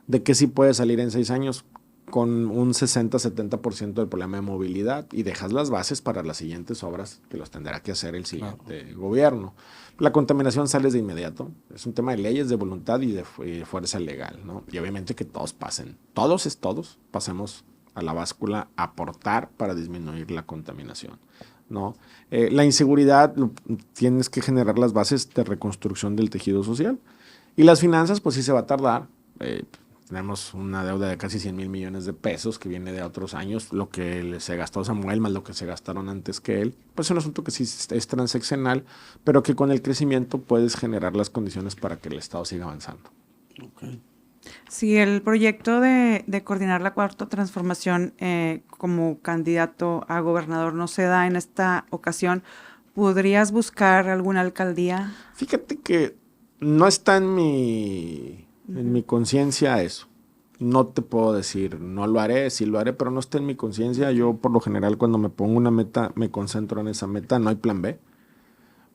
¿De qué sí puede salir en 6 años? Con un 60-70% del problema de movilidad y dejas las bases para las siguientes obras que los tendrá que hacer el siguiente gobierno. La contaminación sale de inmediato, es un tema de leyes, de voluntad y de fuerza legal, ¿no? Y obviamente que todos pasen, todos pasemos a la báscula a aportar para disminuir la contaminación, ¿no? La inseguridad, tienes que generar las bases de reconstrucción del tejido social. Y las finanzas, pues sí se va a tardar. Tenemos una deuda de casi 100,000 millones de pesos que viene de otros años, lo que se gastó Samuel más lo que se gastaron antes que él. Pues es un asunto que sí es transaccional, pero que con el crecimiento puedes generar las condiciones para que el Estado siga avanzando. Okay. Si el proyecto de coordinar la cuarta transformación como candidato a gobernador no se da en esta ocasión, ¿podrías buscar alguna alcaldía? Fíjate que no está en mi conciencia eso. No te puedo decir, no lo haré, sí lo haré, pero no está en mi conciencia. Yo por lo general cuando me pongo una meta, me concentro en esa meta, no hay plan B.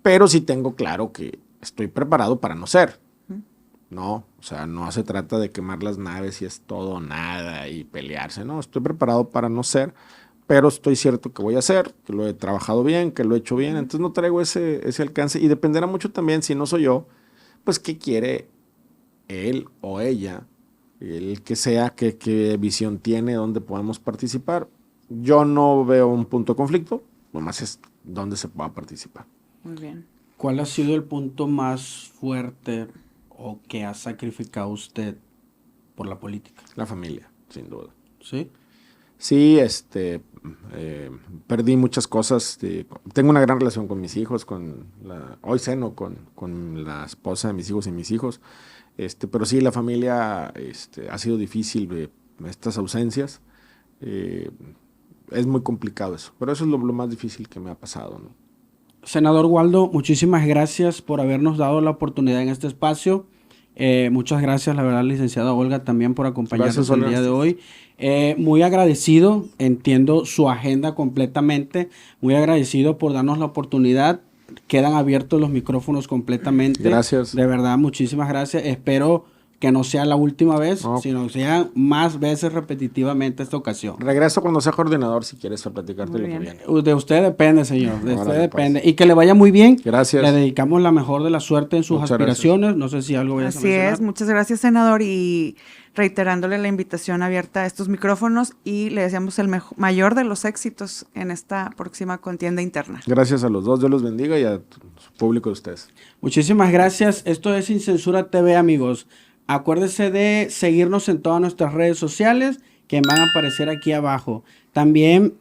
Pero sí tengo claro que estoy preparado para no ser. No, o sea, no se trata de quemar las naves y es todo o nada y pelearse. No, estoy preparado para no ser, pero estoy cierto que voy a hacer, que lo he trabajado bien, que lo he hecho bien. Entonces no traigo ese alcance y dependerá mucho también, si no soy yo, pues qué quiere él o ella, el que sea, qué visión tiene, dónde podemos participar. Yo no veo un punto de conflicto, nomás es dónde se pueda participar. Muy bien. ¿Cuál ha sido el punto más fuerte o que ha sacrificado usted por la política? La familia, sin duda. ¿Sí? Sí, perdí muchas cosas. Tengo una gran relación con mis hijos, hoy ceno con la esposa de mis hijos y mis hijos. Pero sí, la familia ha sido difícil, estas ausencias. Es muy complicado eso, pero eso es lo más difícil que me ha pasado, ¿no? Senador Waldo, muchísimas gracias por habernos dado la oportunidad en este espacio. Muchas gracias, la verdad, licenciada Olga, también por acompañarnos el día de hoy. Muy agradecido, entiendo su agenda completamente, muy agradecido por darnos la oportunidad. Quedan abiertos los micrófonos completamente. Gracias. De verdad, muchísimas gracias. Espero que no sea la última vez, No. sino que sea más veces repetitivamente esta ocasión. Regreso cuando sea coordinador si quieres a platicarte Muy lo que bien. viene. De usted depende, señor. De usted Órale, depende. pues. Y que le vaya muy bien. Gracias. Le dedicamos la mejor de la suerte en sus Muchas aspiraciones. No sé si algo vayas a Así mencionar. es, muchas gracias, senador, y reiterándole la invitación abierta a estos micrófonos y le deseamos el mayor de los éxitos en esta próxima contienda interna. Gracias a los dos, Dios los bendiga y a su público de ustedes. Muchísimas gracias. Esto es Sin Censura TV, amigos. Acuérdese de seguirnos en todas nuestras redes sociales que van a aparecer aquí abajo. También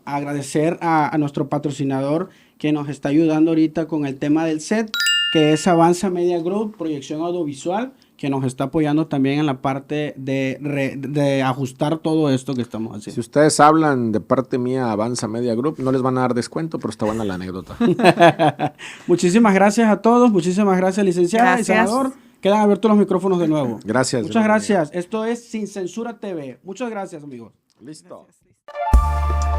agradecer a nuestro patrocinador que nos está ayudando ahorita con el tema del set, que es Avanza Media Group, proyección audiovisual, que nos está apoyando también en la parte de ajustar todo esto que estamos Si haciendo. ustedes hablan de parte mía, Avanza Media Group, no les van a dar descuento, pero está buena la anécdota. Muchísimas gracias a todos. Muchísimas gracias, licenciada y Gracias. senador. Quedan abiertos los micrófonos de nuevo. Gracias. Muchas gracias. Esto es Sin Censura TV. Muchas gracias, amigos. Listo. Gracias.